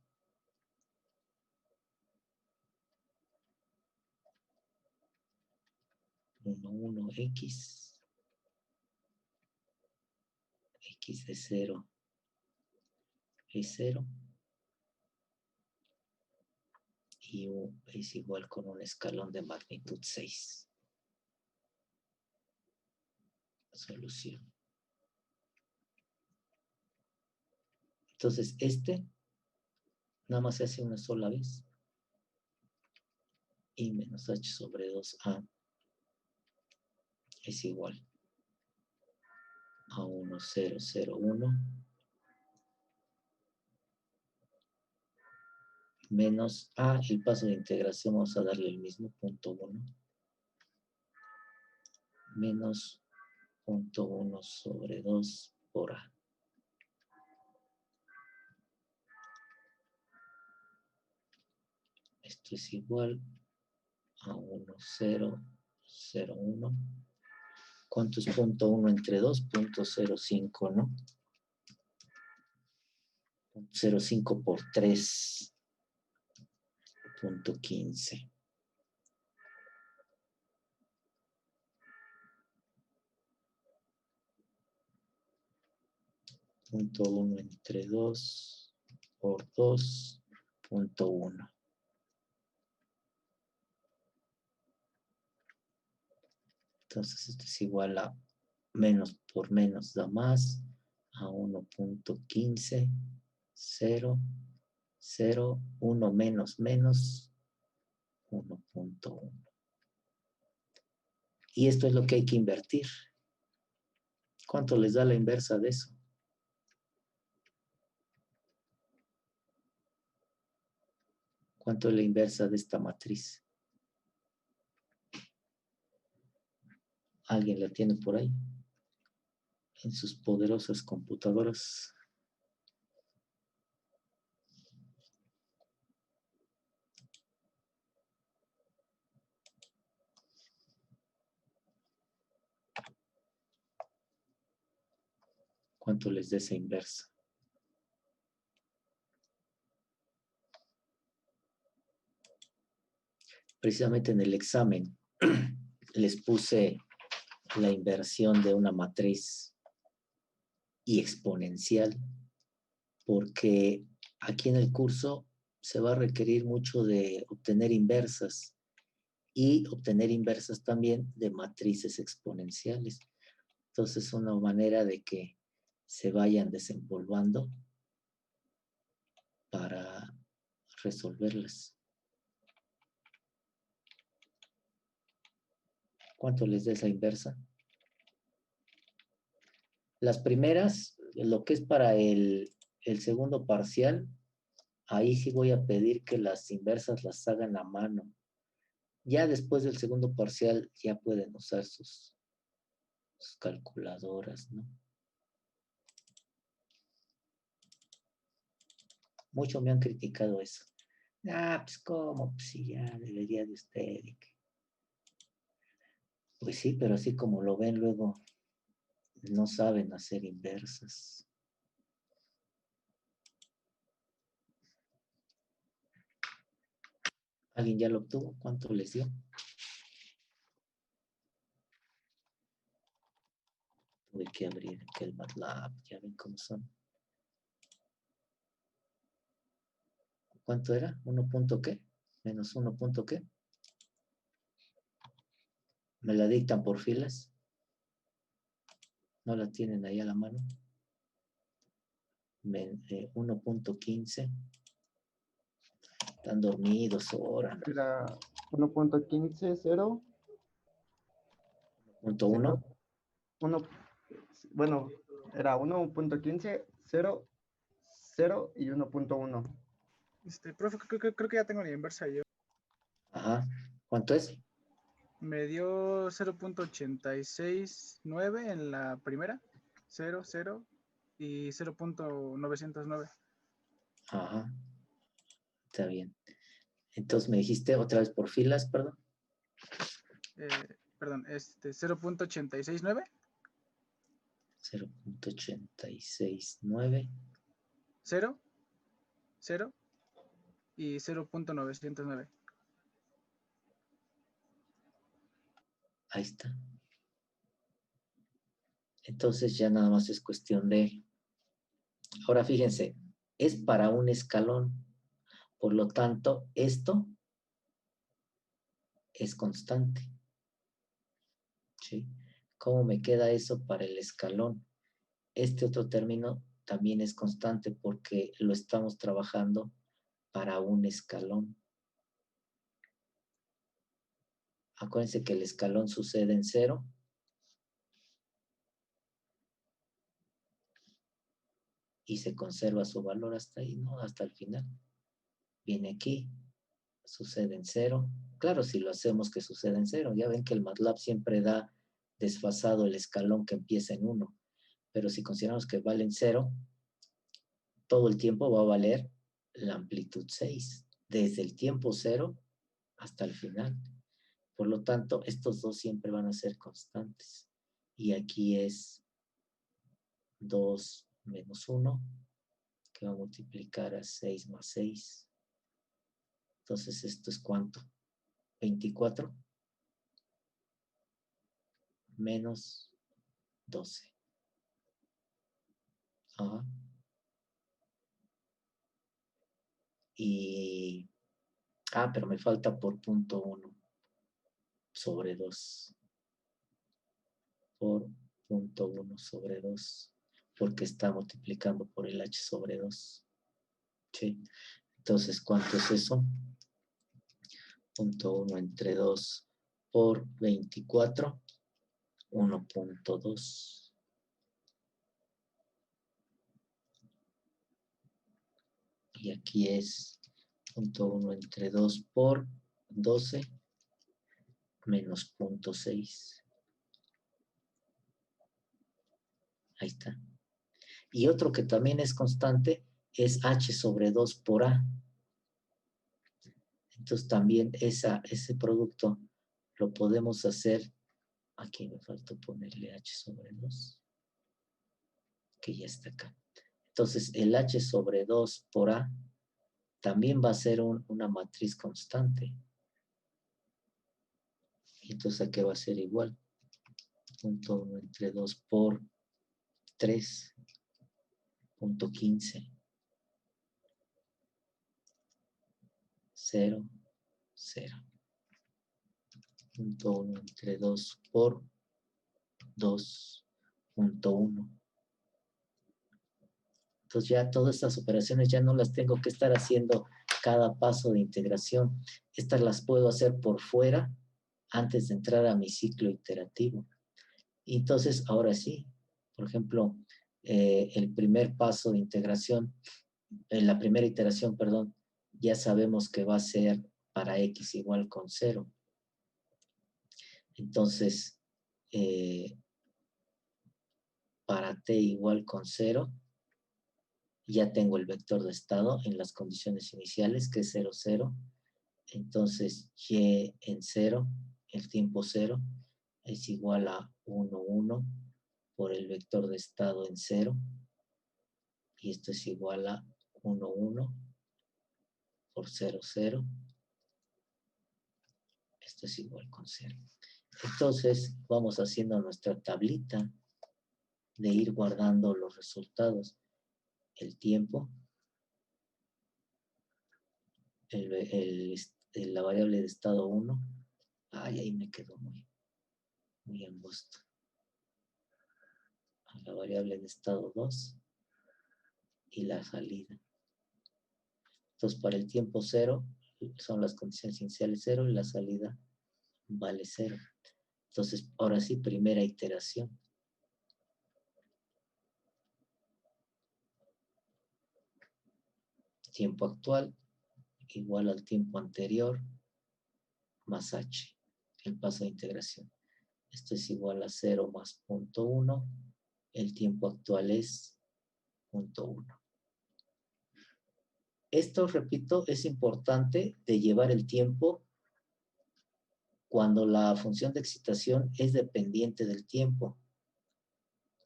X de 0 es 0 y U es igual con un escalón de magnitud 6. Solución. Entonces, nada más se hace una sola vez. Y menos h sobre 2a es igual a 1, 0, 0, 1 menos a, el paso de integración vamos a darle el mismo, punto 1 menos punto 1 sobre 2 por a. Esto es igual a 1, 0, 0, 1. ¿Cuánto es punto 1 entre 2? Punto 0,5, ¿no? Punto 0,5 por 3. Punto 15. Punto 1 entre 2 por 2. Punto 1. Entonces esto es igual a menos por menos da más a 1.15, 0, 0, 1 menos menos 1.1. Y esto es lo que hay que invertir. ¿Cuánto les da la inversa de eso? ¿Cuánto es la inversa de esta matriz? ¿Alguien la tiene por ahí? En sus poderosas computadoras. ¿Cuánto les da esa inversa? Precisamente en el examen les puse la inversión de una matriz y exponencial, porque aquí en el curso se va a requerir mucho de obtener inversas y obtener inversas también de matrices exponenciales. Entonces, una manera de que se vayan desempolvando para resolverlas. ¿Cuánto les da esa inversa? Las primeras, lo que es para el segundo parcial, ahí sí voy a pedir que las inversas las hagan a mano. Ya después del segundo parcial ya pueden usar sus calculadoras, ¿no? Mucho me han criticado eso. Ah, pues cómo, pues sí, ya debería de usted. Pues sí, pero así como lo ven luego, no saben hacer inversas. ¿Alguien ya lo obtuvo? ¿Cuánto les dio? Tuve que abrir el MATLAB, ya ven cómo son. ¿Cuánto era? ¿1 punto qué? ¿Menos 1 punto qué? ¿Me la dictan por filas? ¿No la tienen ahí a la mano? 1.15. Están dormidos ahora. Era 1.15, 0. 1.1. Bueno, era 1.15, 0, 0 y 1.1. Profe, creo que ya tengo la inversa yo. Ajá. ¿Cuánto es? Me dio 0.869 en la primera, 0, 0 y 0.909. Ajá, está bien. Entonces me dijiste otra vez por filas, perdón. Perdón, 0.869, 0.869. 0, 0 y 0.909. Ahí está. Entonces ya nada más es cuestión de... Ahora fíjense, es para un escalón. Por lo tanto, esto es constante. ¿Sí? ¿Cómo me queda eso para el escalón? Este otro término también es constante porque lo estamos trabajando para un escalón. Acuérdense que el escalón sucede en 0. Y se conserva su valor hasta ahí, ¿no? Hasta el final. Viene aquí, sucede en 0. Claro, si lo hacemos que sucede en 0. Ya ven que el MATLAB siempre da desfasado el escalón que empieza en 1. Pero si consideramos que vale en 0, todo el tiempo va a valer la amplitud 6. Desde el tiempo 0 hasta el final. Por lo tanto, estos dos siempre van a ser constantes. Y aquí es 2 menos 1, que va a multiplicar a 6 más 6. Entonces, ¿esto es cuánto? 24 menos 12. Ajá. Y... pero me falta por punto 1 sobre 2. Por punto 1 sobre 2. Porque está multiplicando por el h sobre 2. ¿Sí? Entonces, ¿cuánto es eso? Punto 1 entre 2 por 24. 1.2. Y aquí es punto 1 entre 2 por 12 menos punto 6. Ahí está. Y otro que también es constante es h sobre 2 por a. Entonces también ese producto lo podemos hacer. Aquí me faltó ponerle h sobre 2. Que ya está acá. Entonces el h sobre 2 por a también va a ser una matriz constante. Y entonces aquí va a ser igual. Punto 1 entre 2 por 3. Punto 15. 0, 0. Punto 1 entre 2 por 2.1. Entonces ya todas estas operaciones ya no las tengo que estar haciendo cada paso de integración. Estas las puedo hacer por fuera antes de entrar a mi ciclo iterativo. Y entonces ahora sí, por ejemplo, el primer paso de integración, en la primera iteración, perdón, ya sabemos que va a ser para x igual con 0. Entonces, para t igual con 0, ya tengo el vector de estado en las condiciones iniciales, que es 0, 0. Entonces, y en 0, el tiempo 0, es igual a 1, 1 por el vector de estado en 0. Y esto es igual a 1, 1 por 0, 0. Esto es igual con 0. Entonces, vamos haciendo nuestra tablita de ir guardando los resultados. El tiempo, la variable de estado 1. Ahí me quedó muy angosto. La variable de estado 2 y la salida. Entonces, para el tiempo 0 son las condiciones iniciales 0 y la salida vale 0. Entonces, ahora sí, primera iteración. Tiempo actual igual al tiempo anterior más h, el paso de integración. Esto es igual a 0 más 0.1. El tiempo actual es 0.1. Esto, repito, es importante de llevar el tiempo cuando la función de excitación es dependiente del tiempo,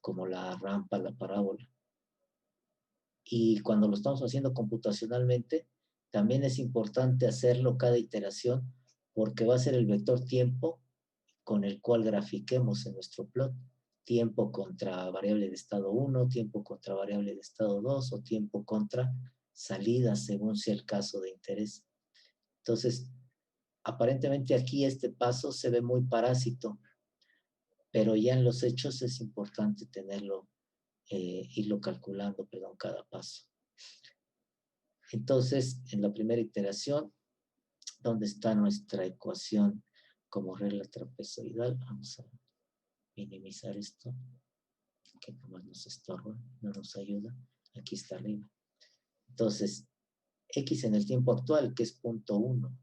como la rampa, la parábola. Y cuando lo estamos haciendo computacionalmente, también es importante hacerlo cada iteración porque va a ser el vector tiempo con el cual grafiquemos en nuestro plot. Tiempo contra variable de estado 1, tiempo contra variable de estado 2 o tiempo contra salida, según sea el caso de interés. Entonces, aparentemente aquí este paso se ve muy parásito, pero ya en los hechos es importante tenerlo, irlo calculando, perdón, cada paso. Entonces, en la primera iteración, ¿dónde está nuestra ecuación como regla trapezoidal? Vamos a minimizar esto, que nomás nos estorba, no nos ayuda. Aquí está arriba. Entonces, x en el tiempo actual, que es 0.1,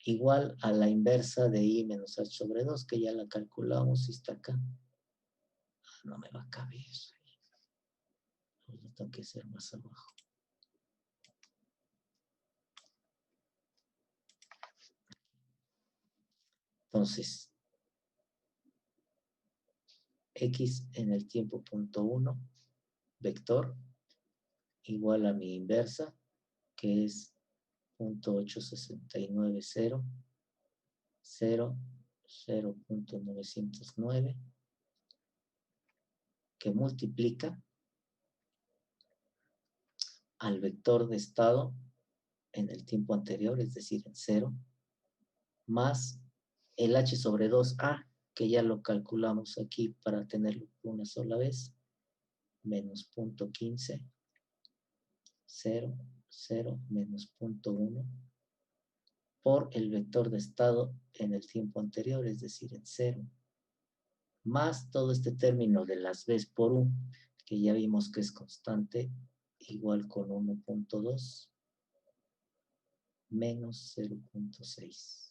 igual a la inversa de i menos h sobre 2, que ya la calculamos y está acá. No me va a caber. Lo tengo que hacer más abajo. Entonces, x en el tiempo 0.1, vector, igual a mi inversa, que es 0.8690, 0.909, que multiplica al vector de estado en el tiempo anterior, es decir, en 0, más el h sobre 2a, que ya lo calculamos aquí para tenerlo una sola vez, menos 0.15, 0, 0, menos 0.1, por el vector de estado en el tiempo anterior, es decir, en 0, más todo este término de las b por u, que ya vimos que es constante, igual con 1.2, menos 0.6.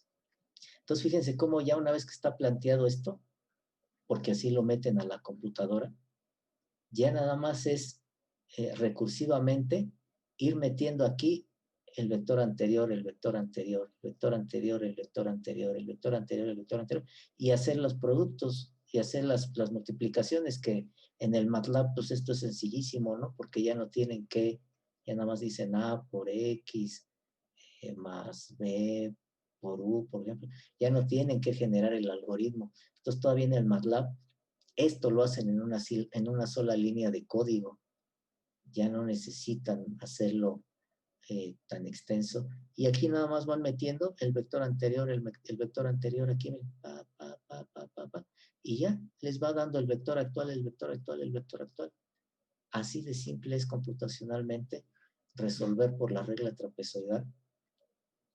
Entonces, fíjense cómo ya una vez que está planteado esto, porque así lo meten a la computadora, ya nada más es recursivamente ir metiendo aquí el vector anterior, el vector anterior, el vector anterior, el vector anterior, el vector anterior, el vector anterior, y hacer los productos y hacer las multiplicaciones, que en el MATLAB, pues esto es sencillísimo, ¿no? Porque ya no tienen que, ya nada más dicen A por X más B por U, por ejemplo, ya no tienen que generar el algoritmo. Entonces todavía en el MATLAB, esto lo hacen en una sola línea de código. Ya no necesitan hacerlo tan extenso. Y aquí nada más van metiendo el vector anterior, el vector anterior aquí, y ya les va dando el vector actual, el vector actual, el vector actual. Así de simple es computacionalmente resolver por la regla trapezoidal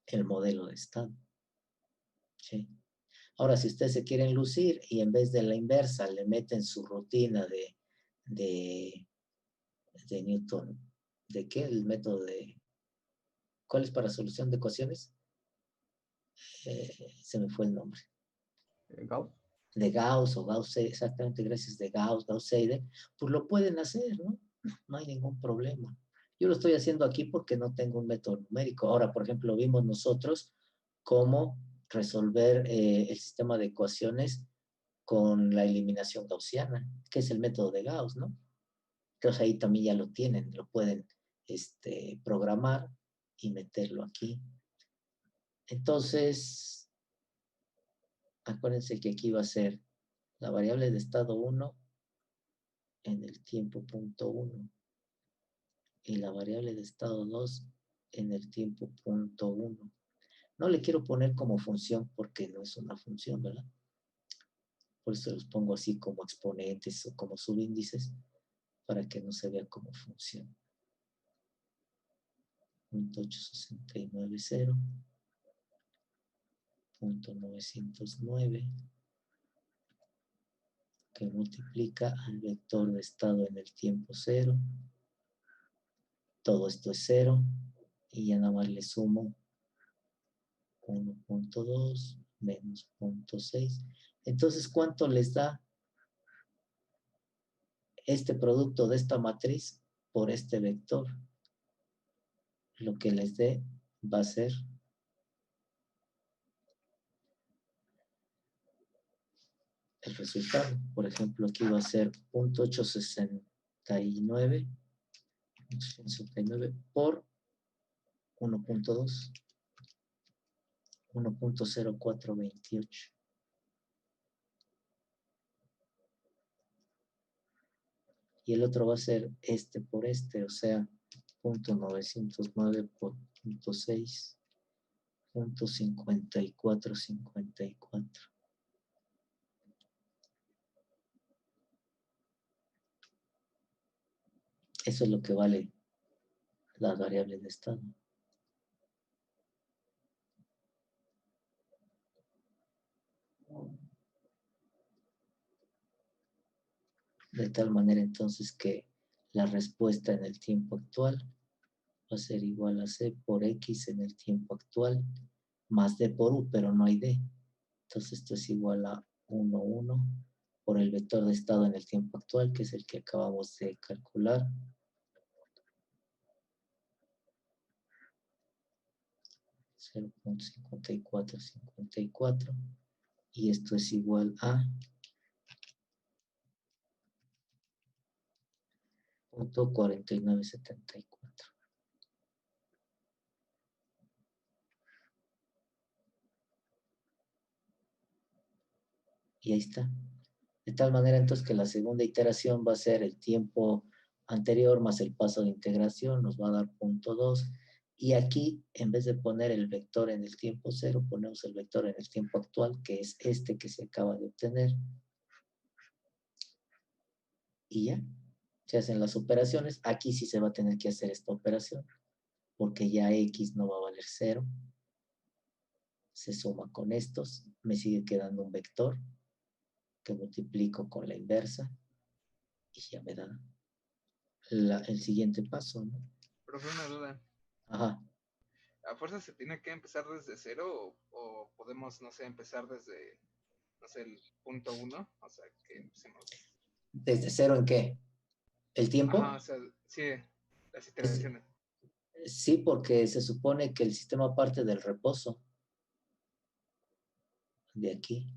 el modelo de estado. ¿Sí? Ahora, si ustedes se quieren lucir y en vez de la inversa le meten su rutina de Newton, ¿de qué? El método de... ¿Cuál es para solución de ecuaciones? Se me fue el nombre. Gauss. De Gauss o Gauss, exactamente, gracias, de Gauss, Gauss-Seidel, pues lo pueden hacer, ¿no? No hay ningún problema. Yo lo estoy haciendo aquí porque no tengo un método numérico. Ahora, por ejemplo, vimos nosotros cómo resolver el sistema de ecuaciones con la eliminación gaussiana, que es el método de Gauss, ¿no? Entonces ahí también ya lo tienen, lo pueden programar y meterlo aquí. Entonces, acuérdense que aquí va a ser la variable de estado 1 en el tiempo 0.1 y la variable de estado 2 en el tiempo 0.1. No le quiero poner como función porque no es una función, ¿verdad? Por eso los pongo así como exponentes o como subíndices para que no se vea como función. 0.8690, 0.909, que multiplica al vector de estado en el tiempo 0. Todo esto es 0 y ya nada más le sumo 1.2 menos 0.6. Entonces, ¿cuánto les da este producto de esta matriz por este vector? Lo que les dé va a ser el resultado. Por ejemplo, aquí va a ser 0.869 por 1.2, 1.0428. Y el otro va a ser este por este, o sea, 0.909 por 0.6, 0.5454. Eso es lo que vale las variables de estado. De tal manera entonces que la respuesta en el tiempo actual va a ser igual a C por X en el tiempo actual más D por U, pero no hay D. Entonces esto es igual a 1, 1 por el vector de estado en el tiempo actual, que es el que acabamos de calcular. .5454 y esto es igual a 0.4974. Y ahí está. De tal manera entonces que la segunda iteración va a ser el tiempo anterior más el paso de integración, nos va a dar 0.2. Y aquí, en vez de poner el vector en el tiempo 0, ponemos el vector en el tiempo actual, que es este que se acaba de obtener. Y ya, se hacen las operaciones. Aquí sí se va a tener que hacer esta operación, porque ya X no va a valer 0. Se suma con estos, me sigue quedando un vector que multiplico con la inversa y ya me da el siguiente paso, ¿no? Profe, una duda. Ajá. ¿A fuerza se tiene que empezar desde 0 o podemos, no sé, empezar desde, no sé, el punto 1? O sea, que empecemos. ¿Desde 0 en qué? ¿El tiempo? Ajá, o sea, sí, las iteraciones. Sí, porque se supone que el sistema parte del reposo. De aquí.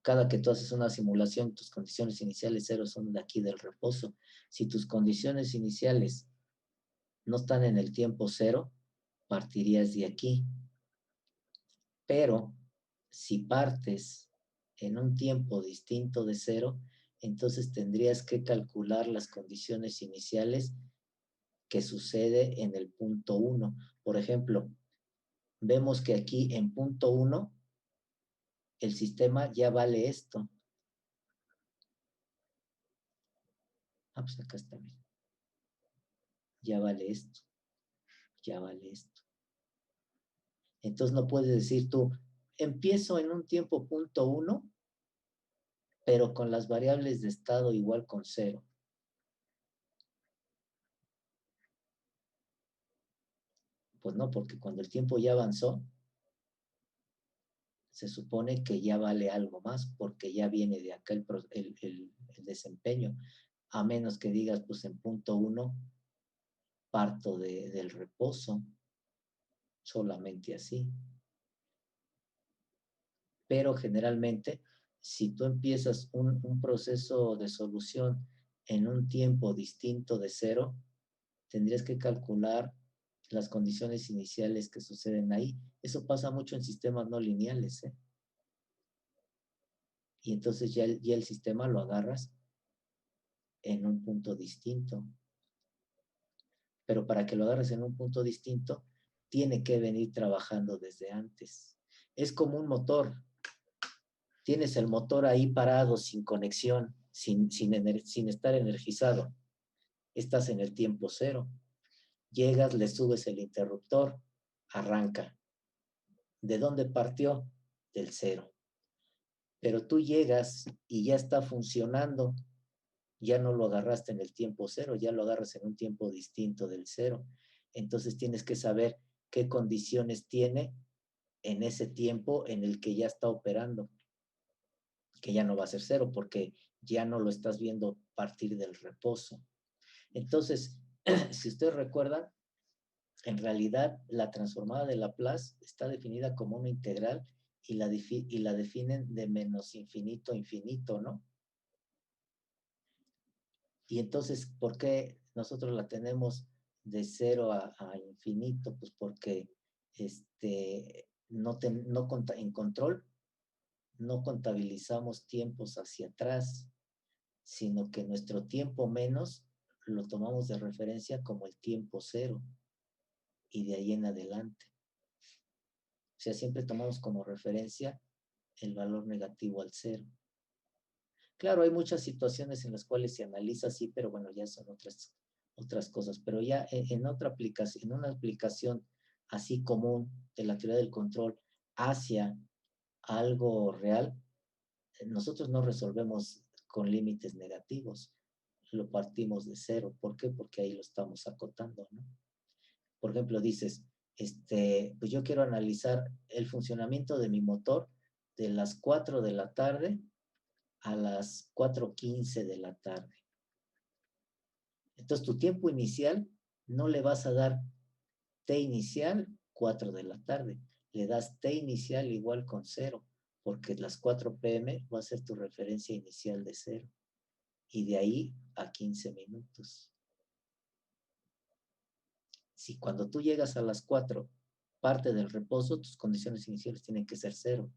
Cada que tú haces una simulación, tus condiciones iniciales 0 son de aquí del reposo. Si tus condiciones iniciales no están en el tiempo 0, partirías de aquí. Pero si partes en un tiempo distinto de 0, entonces tendrías que calcular las condiciones iniciales que sucede en el punto 1. Por ejemplo, vemos que aquí en punto 1 el sistema ya vale esto. Ah, pues acá está bien. Ya vale esto. Ya vale esto. Entonces no puedes decir tú, empiezo en un tiempo punto 1, pero con las variables de estado igual con 0. Pues no, porque cuando el tiempo ya avanzó, se supone que ya vale algo más, porque ya viene de acá el desempeño. A menos que digas, pues en punto 1, parto del reposo, solamente así. Pero generalmente, si tú empiezas un proceso de solución en un tiempo distinto de 0, tendrías que calcular las condiciones iniciales que suceden ahí. Eso pasa mucho en sistemas no lineales, ¿eh? Y entonces ya el sistema lo agarras en un punto distinto. Pero para que lo agarres en un punto distinto, tiene que venir trabajando desde antes. Es como un motor. Tienes el motor ahí parado, sin conexión, sin estar energizado. Estás en el tiempo 0. Llegas, le subes el interruptor, arranca. ¿De dónde partió? Del 0. Pero tú llegas y ya está funcionando. Ya no lo agarraste en el tiempo 0, ya lo agarras en un tiempo distinto del 0. Entonces tienes que saber qué condiciones tiene en ese tiempo en el que ya está operando, que ya no va a ser 0 porque ya no lo estás viendo partir del reposo. Entonces, si ustedes recuerdan, en realidad la transformada de Laplace está definida como una integral y la definen de menos infinito a infinito, ¿no? Y entonces, ¿por qué nosotros la tenemos de 0 a infinito? Pues porque en control no contabilizamos tiempos hacia atrás, sino que nuestro tiempo menos lo tomamos de referencia como el tiempo 0 y de ahí en adelante. O sea, siempre tomamos como referencia el valor negativo al 0. Claro, hay muchas situaciones en las cuales se analiza así, pero bueno, ya son otras cosas. Pero ya en otra aplicación, en una aplicación así común de la teoría del control hacia algo real, nosotros no resolvemos con límites negativos, lo partimos de 0. ¿Por qué? Porque ahí lo estamos acotando, ¿no? Por ejemplo, dices, pues yo quiero analizar el funcionamiento de mi motor de las 4 de la tarde a las 4:15 de la tarde. Entonces, tu tiempo inicial no le vas a dar T inicial 4 de la tarde. Le das T inicial igual con 0, porque las 4 p.m. va a ser tu referencia inicial de 0. Y de ahí a 15 minutos. Si cuando tú llegas a las 4, parte del reposo, tus condiciones iniciales tienen que ser 0.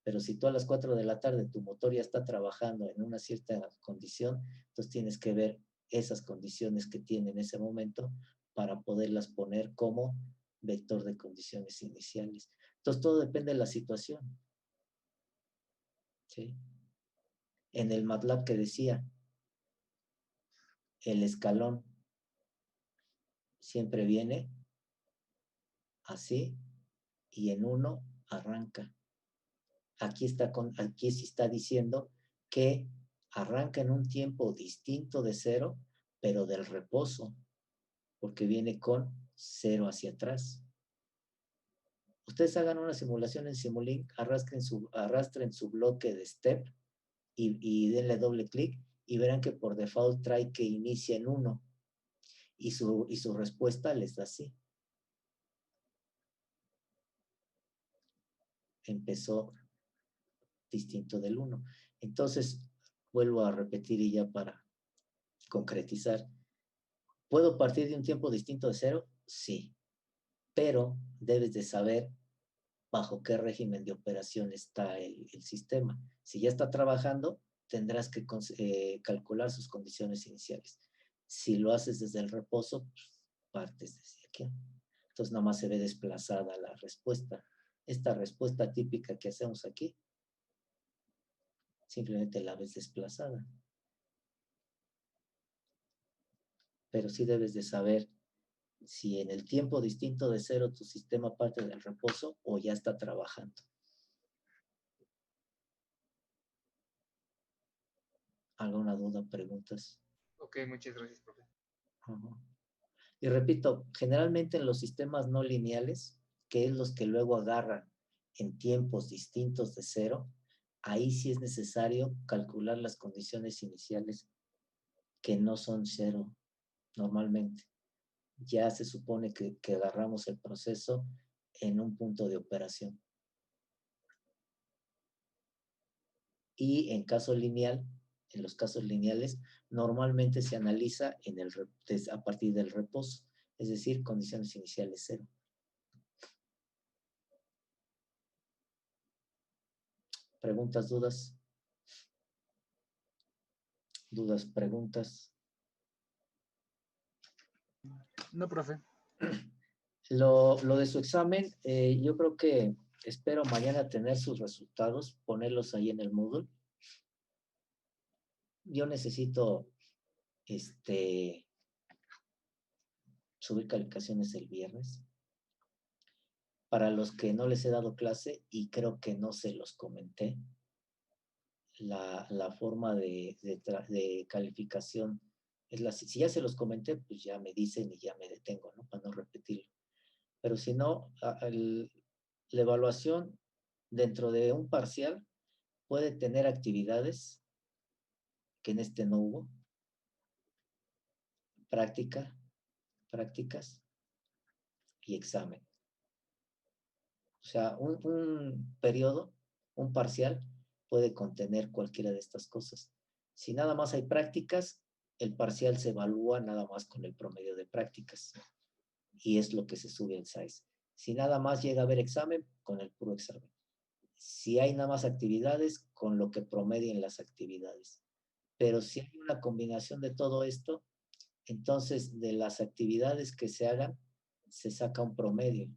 Pero si tú a las 4 de la tarde tu motor ya está trabajando en una cierta condición, entonces tienes que ver esas condiciones que tiene en ese momento para poderlas poner como vector de condiciones iniciales. Entonces todo depende de la situación. ¿Sí? En el MATLAB que decía, el escalón siempre viene así y en 1 arranca. Aquí sí está diciendo que arranca en un tiempo distinto de 0, pero del reposo, porque viene con 0 hacia atrás. Ustedes hagan una simulación en Simulink, arrastren su bloque de step y denle doble clic y verán que por default trae que inicia en 1 y su respuesta les da así. Empezó distinto del 1. Entonces, vuelvo a repetir y ya para concretizar. ¿Puedo partir de un tiempo distinto de 0? Sí, pero debes de saber bajo qué régimen de operación está el sistema. Si ya está trabajando, tendrás que calcular sus condiciones iniciales. Si lo haces desde el reposo, pues, partes desde aquí. Entonces, nada más se ve desplazada la respuesta. Esta respuesta típica que hacemos aquí, simplemente la ves desplazada. Pero sí debes de saber si en el tiempo distinto de 0 tu sistema parte del reposo o ya está trabajando. ¿Alguna duda, preguntas? Ok, muchas gracias, profe. Uh-huh. Y repito, generalmente en los sistemas no lineales, que es los que luego agarran en tiempos distintos de 0, ahí sí es necesario calcular las condiciones iniciales que no son 0 normalmente. Ya se supone que agarramos el proceso en un punto de operación. Y en caso lineal, en los casos lineales, normalmente se analiza a partir del reposo, es decir, condiciones iniciales 0. ¿Preguntas, dudas? ¿Dudas, preguntas? No, profe. Lo de su examen, yo creo que espero mañana tener sus resultados, ponerlos ahí en el Moodle. Yo necesito subir calificaciones el viernes. Para los que no les he dado clase, y creo que no se los comenté, la forma de calificación es si ya se los comenté, pues ya me dicen y ya me detengo, ¿no? Para no repetirlo. Pero si no, la evaluación dentro de un parcial puede tener actividades que en este no hubo, prácticas y examen. O sea, un periodo, un parcial, puede contener cualquiera de estas cosas. Si nada más hay prácticas, el parcial se evalúa nada más con el promedio de prácticas. Y es lo que se sube al SAES. Si nada más llega a haber examen, con el puro examen. Si hay nada más actividades, con lo que promedien las actividades. Pero si hay una combinación de todo esto, entonces de las actividades que se hagan, se saca un promedio.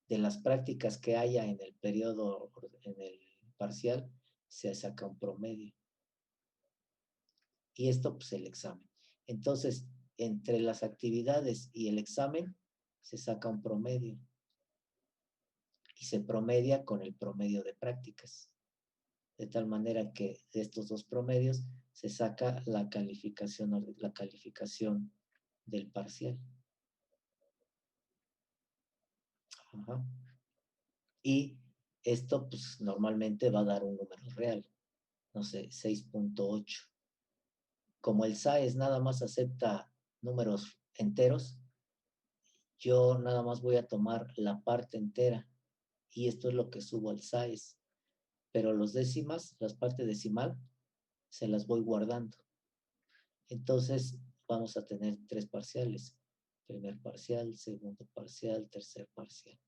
De las prácticas que haya en el periodo, en el parcial, se saca un promedio. Y esto, pues, el examen. Entonces, entre las actividades y el examen, se saca un promedio. Y se promedia con el promedio de prácticas. De tal manera que de estos dos promedios se saca la calificación del parcial. Ajá. Y esto, pues, normalmente va a dar un número real. No sé, 6.8. Como el SAES nada más acepta números enteros, yo nada más voy a tomar la parte entera. Y esto es lo que subo al SAES. Pero los décimas, las partes decimal, se las voy guardando. Entonces, vamos a tener 3 parciales. Primer parcial, segundo parcial, tercer parcial.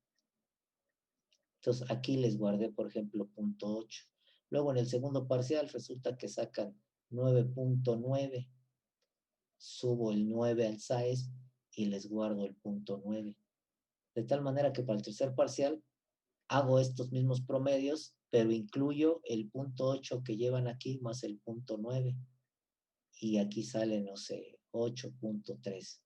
Entonces, aquí les guardé, por ejemplo, 0.8. Luego, en el segundo parcial, resulta que sacan 9.9. Subo el 9 al SAES y les guardo el 0.9. De tal manera que para el tercer parcial, hago estos mismos promedios, pero incluyo el 0.8 que llevan aquí más el 0.9. Y aquí sale, no sé, 8.3.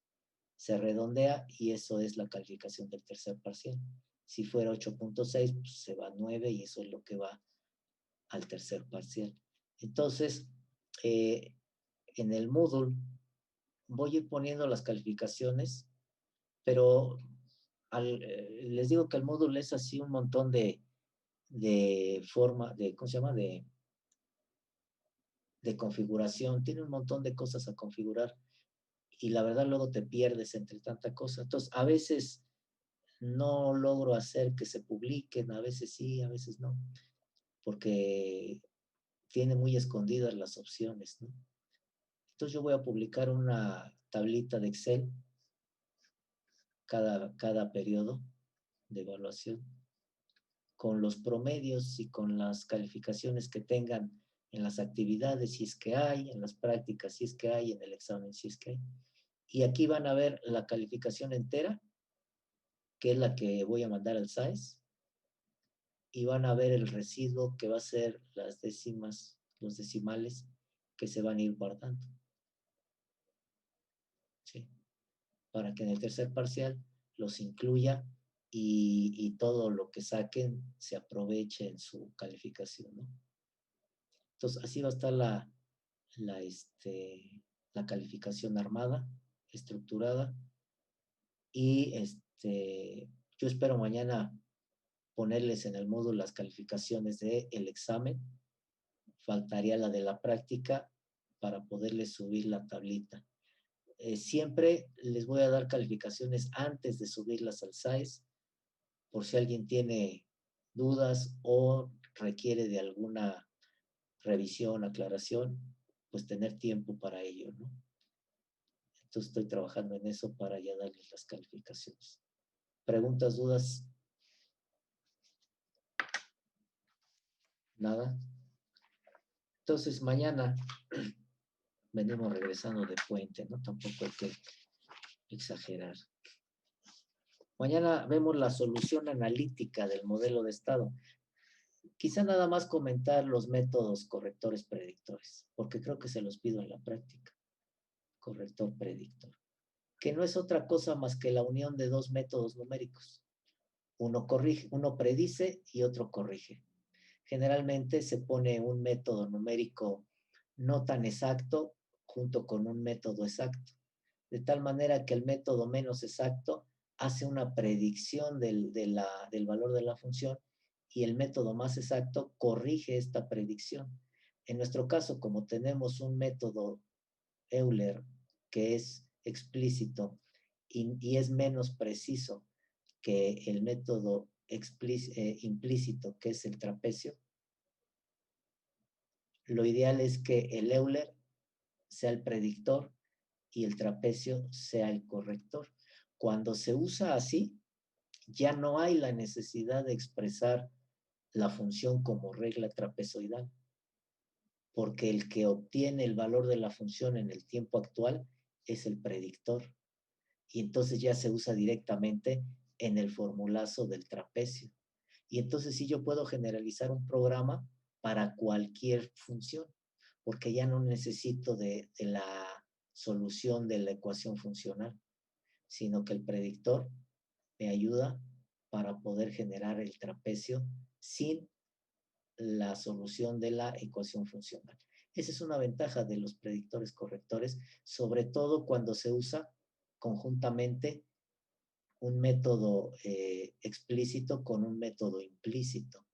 Se redondea y eso es la calificación del tercer parcial. Si fuera 8.6, pues se va a 9 y eso es lo que va al tercer parcial. Entonces, en el Moodle voy a ir poniendo las calificaciones, pero les digo que el Moodle es así un montón de forma, ¿cómo se llama? De configuración, tiene un montón de cosas a configurar y la verdad luego te pierdes entre tanta cosa. Entonces, a veces no logro hacer que se publiquen, a veces sí, a veces no, porque tiene muy escondidas las opciones, ¿no? Entonces yo voy a publicar una tablita de Excel cada periodo de evaluación con los promedios y con las calificaciones que tengan en las actividades, si es que hay, en las prácticas, si es que hay, en el examen, si es que hay. Y aquí van a ver la calificación entera, que es la que voy a mandar al SAES, y van a ver el residuo que va a ser las décimas, los decimales que se van a ir guardando. ¿Sí? Para que en el tercer parcial los incluya y todo lo que saquen se aproveche en su calificación, ¿no? Entonces, así va a estar la calificación armada, estructurada, y yo espero mañana ponerles en el módulo las calificaciones del examen. Faltaría la de la práctica para poderles subir la tablita. Siempre les voy a dar calificaciones antes de subirlas al SAES, por si alguien tiene dudas o requiere de alguna revisión, aclaración, pues tener tiempo para ello, ¿no? Entonces estoy trabajando en eso para ya darles las calificaciones. ¿Preguntas, dudas? Nada. Entonces mañana venimos regresando de puente, ¿no? Tampoco hay que exagerar. Mañana vemos la solución analítica del modelo de estado. Quizá nada más comentar los métodos correctores predictores, porque creo que se los pido en la práctica. Corrector predictor, que no es otra cosa más que la unión de dos métodos numéricos. Uno corrige, uno predice y otro corrige. Generalmente se pone un método numérico no tan exacto junto con un método exacto. de tal manera que el método menos exacto hace una predicción del valor de la función y el método más exacto corrige esta predicción. En nuestro caso, como tenemos un método Euler que es explícito y es menos preciso que el método implícito, que es el trapecio, lo ideal es que el Euler sea el predictor y el trapecio sea el corrector. Cuando se usa así, ya no hay la necesidad de expresar la función como regla trapezoidal, porque el que obtiene el valor de la función en el tiempo actual es el predictor. Y entonces ya se usa directamente en el formulazo del trapecio. Y entonces sí yo puedo generalizar un programa para cualquier función, porque ya no necesito de la solución de la ecuación funcional, sino que el predictor me ayuda para poder generar el trapecio sin la solución de la ecuación funcional. Esa es una ventaja de los predictores correctores, sobre todo cuando se usa conjuntamente un método explícito con un método implícito,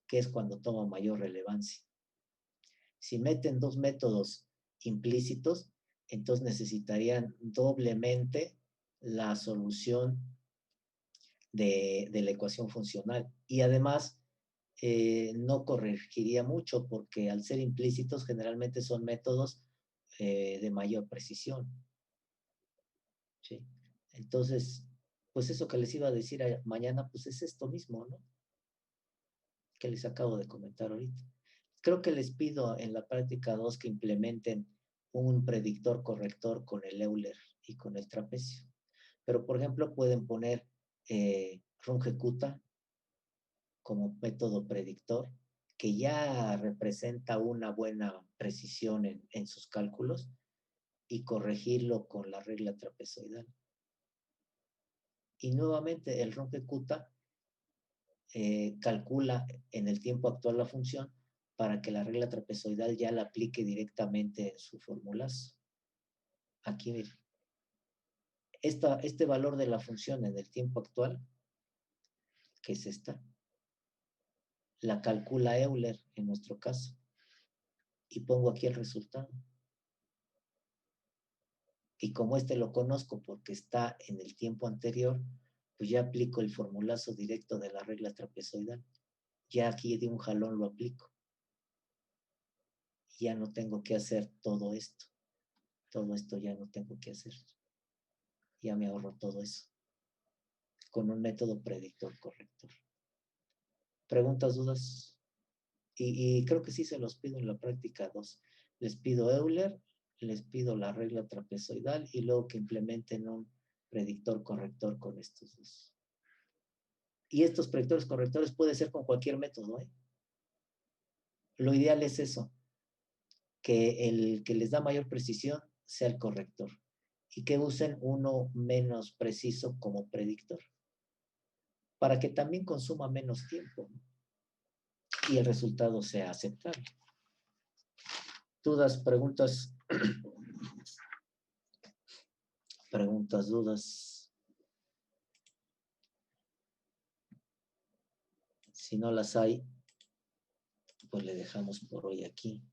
que es cuando toma mayor relevancia. Si meten dos métodos implícitos, entonces necesitarían doblemente la solución de la ecuación funcional. Y además, no corregiría mucho porque al ser implícitos generalmente son métodos de mayor precisión. ¿Sí? Entonces, pues eso que les iba a decir mañana, pues es esto mismo, ¿no? Que les acabo de comentar ahorita. Creo que les pido en la práctica 2 que implementen un predictor corrector con el Euler y con el trapecio. Pero, por ejemplo, pueden poner Runge-Kutta como método predictor, que ya representa una buena precisión en sus cálculos, y corregirlo con la regla trapezoidal. Y nuevamente el Runge-Kutta calcula en el tiempo actual la función para que la regla trapezoidal ya la aplique directamente en su formulazo. Aquí miren. Este valor de la función en el tiempo actual, que es esta, la calcula Euler en nuestro caso. Y pongo aquí el resultado. Y como este lo conozco porque está en el tiempo anterior, pues ya aplico el formulazo directo de la regla trapezoidal. Ya aquí de un jalón lo aplico. Ya no tengo que hacer todo esto. Todo esto ya no tengo que hacer. Ya me ahorro todo eso. Con un método predictor corrector. ¿Preguntas, dudas? Y creo que sí se los pido en la práctica 2. Les pido Euler, les pido la regla trapezoidal y luego que implementen un predictor corrector con estos dos. Y estos predictores correctores puede ser con cualquier método, ¿eh? Lo ideal es eso, que el que les da mayor precisión sea el corrector y que usen uno menos preciso como predictor para que también consuma menos tiempo, ¿no? Y el resultado sea aceptable. ¿Dudas, preguntas? Preguntas, dudas. Si no las hay, pues le dejamos por hoy aquí.